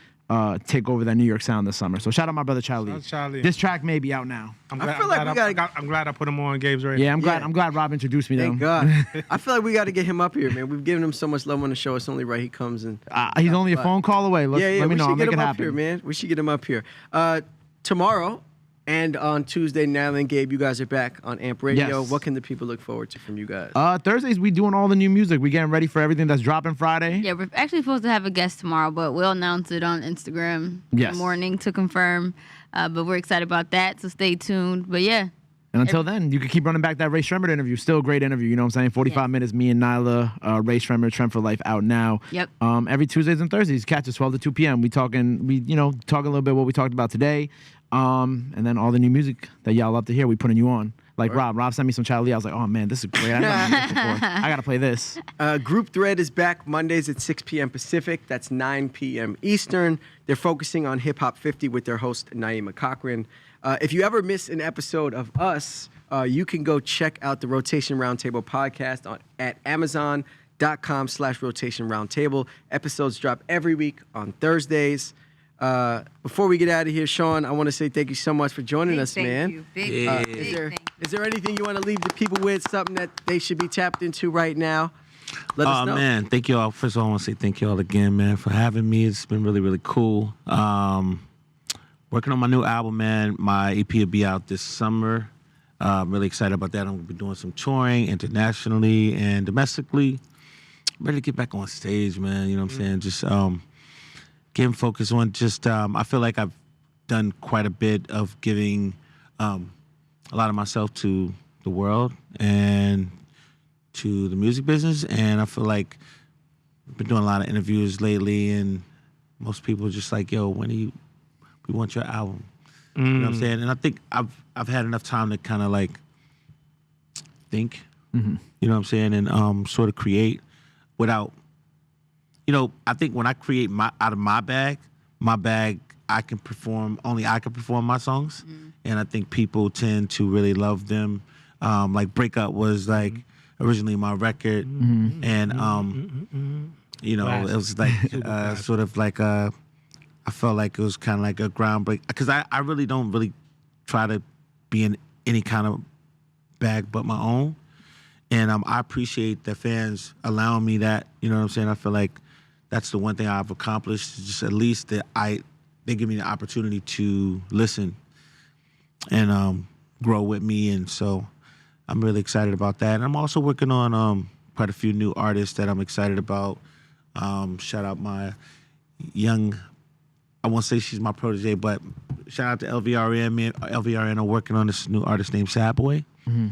take over that New York sound this summer. So shout out my brother Charlie. Shout out Charlie. This track may be out now. I'm I glad, feel like we gotta- I'm glad I put him on Gabe's radio. Yeah, I'm glad. Yeah. I'm glad Rob introduced me to Thank him. God. I feel like we got to get him up here, man. We've given him so much love on the show. It's only right he comes and. He's only a phone call away. Let me we know. should I'll get make him it up happen. here, man. We should get him up here. Tomorrow and on Tuesday, Nyla and Gabe, you guys are back on AMP Radio. Yes. What can the people look forward to from you guys? Thursdays we doing all the new music. We getting ready for everything that's dropping Friday. Yeah, we're actually supposed to have a guest tomorrow, but we'll announce it on Instagram in Yes. the morning to confirm. But we're excited about that, so stay tuned. But yeah, And until then, you can keep running back that Ray Shremmer interview. Still a great interview. You know what I'm saying? 45 minutes, me and Nyla, Ray Shremmer, Trend for Life out now. Yep. Every Tuesdays and Thursdays, catch us 12 to 2 p.m. We talk a little bit what we talked about today. And then all the new music that y'all love to hear, we putting you on. Like Rob sent me some Charlie. I was like, oh man, this is great. I never heard this before. I gotta play this. Group Thread is back Mondays at 6 p.m. Pacific. That's 9 p.m. Eastern. They're focusing on Hip Hop 50 with their host, Naima Cochran. If you ever miss an episode of us, you can go check out the Rotation Roundtable podcast at Amazon.com/Rotation Roundtable. Episodes drop every week on Thursdays. Before we get out of here, Sean, I want to say thank you so much for joining us, man. Is there anything you want to leave the people with, something that they should be tapped into right now? Let us know. Oh, man, thank you all. First of all, I want to say thank you all again, man, for having me. It's been really, really cool. Working on my new album, man. My EP will be out this summer. I'm really excited about that. I'm going to be doing some touring internationally and domestically. I'm ready to get back on stage, man. You know what I'm saying? Just getting focused on just, I feel like I've done quite a bit of giving a lot of myself to the world and to the music business. And I feel like I've been doing a lot of interviews lately, and most people are just like, yo, we want your album. You know what I'm saying? And I think I've had enough time to kind of like think, you know what I'm saying, and sort of create without, I think when I create out of my bag, I can perform my songs. And I think people tend to really love them. Like Breakup was like originally my record. And, it was like sort of like I felt like it was kind of like a groundbreak, because I really don't really try to be in any kind of bag but my own. And I appreciate the fans allowing me that, you know what I'm saying? I feel like that's the one thing I've accomplished, just at least that they give me the opportunity to listen and grow with me. And so I'm really excited about that. And I'm also working on quite a few new artists that I'm excited about. Shout out my young, I won't say she's my protege, but shout out to LVRN. Me and LVRN are working on this new artist named Sad Boy.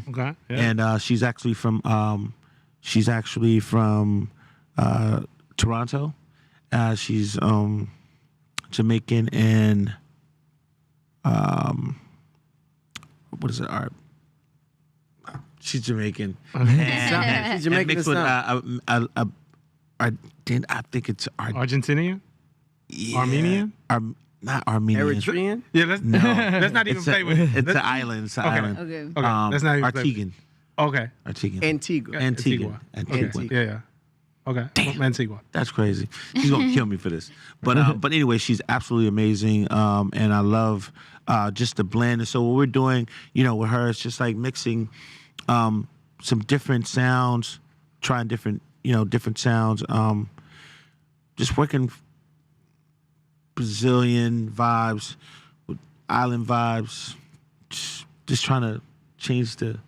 Okay. Yeah. And she's actually from Toronto. She's Jamaican and what is it? Art. She's Jamaican. She's Jamaican. Mixed with I think it's Argentinian? yeah, Armenian? Not Armenian. Eritrean? Yeah, let's not even play with it. It's an island. It's an island. Okay. Let's not even play with Artiguan. Okay. Artiguan. Antigua. Antigua. Okay. Yeah. Okay. Damn. Antigua. That's crazy. He's gonna kill me for this. But anyway, she's absolutely amazing. And I love just the blend. And so what we're doing, with her, it's just like mixing some different sounds, trying different sounds. Just working Brazilian vibes, with island vibes. Just trying to change the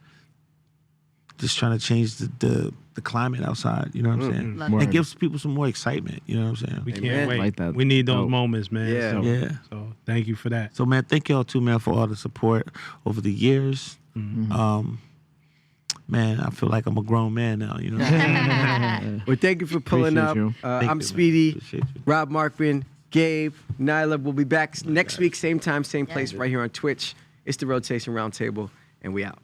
climate outside, you know what I'm saying? Love It gives people some more excitement, you know what I'm saying? We Amen. can't wait. Like that. We need those Dope. moments, man. Yeah. Yeah. So thank you for that. So man, thank y'all too, man, for all the support over the years. Man, I feel like I'm a grown man now, you know what I'm saying? Well, thank you for pulling Appreciate up. you. Thank you, I'm man. Speedy, Appreciate you. Rob Markman, Gabe, Nyla. We'll be back next week, same time, same place, right here on Twitch. It's the Rotation Roundtable, and we out.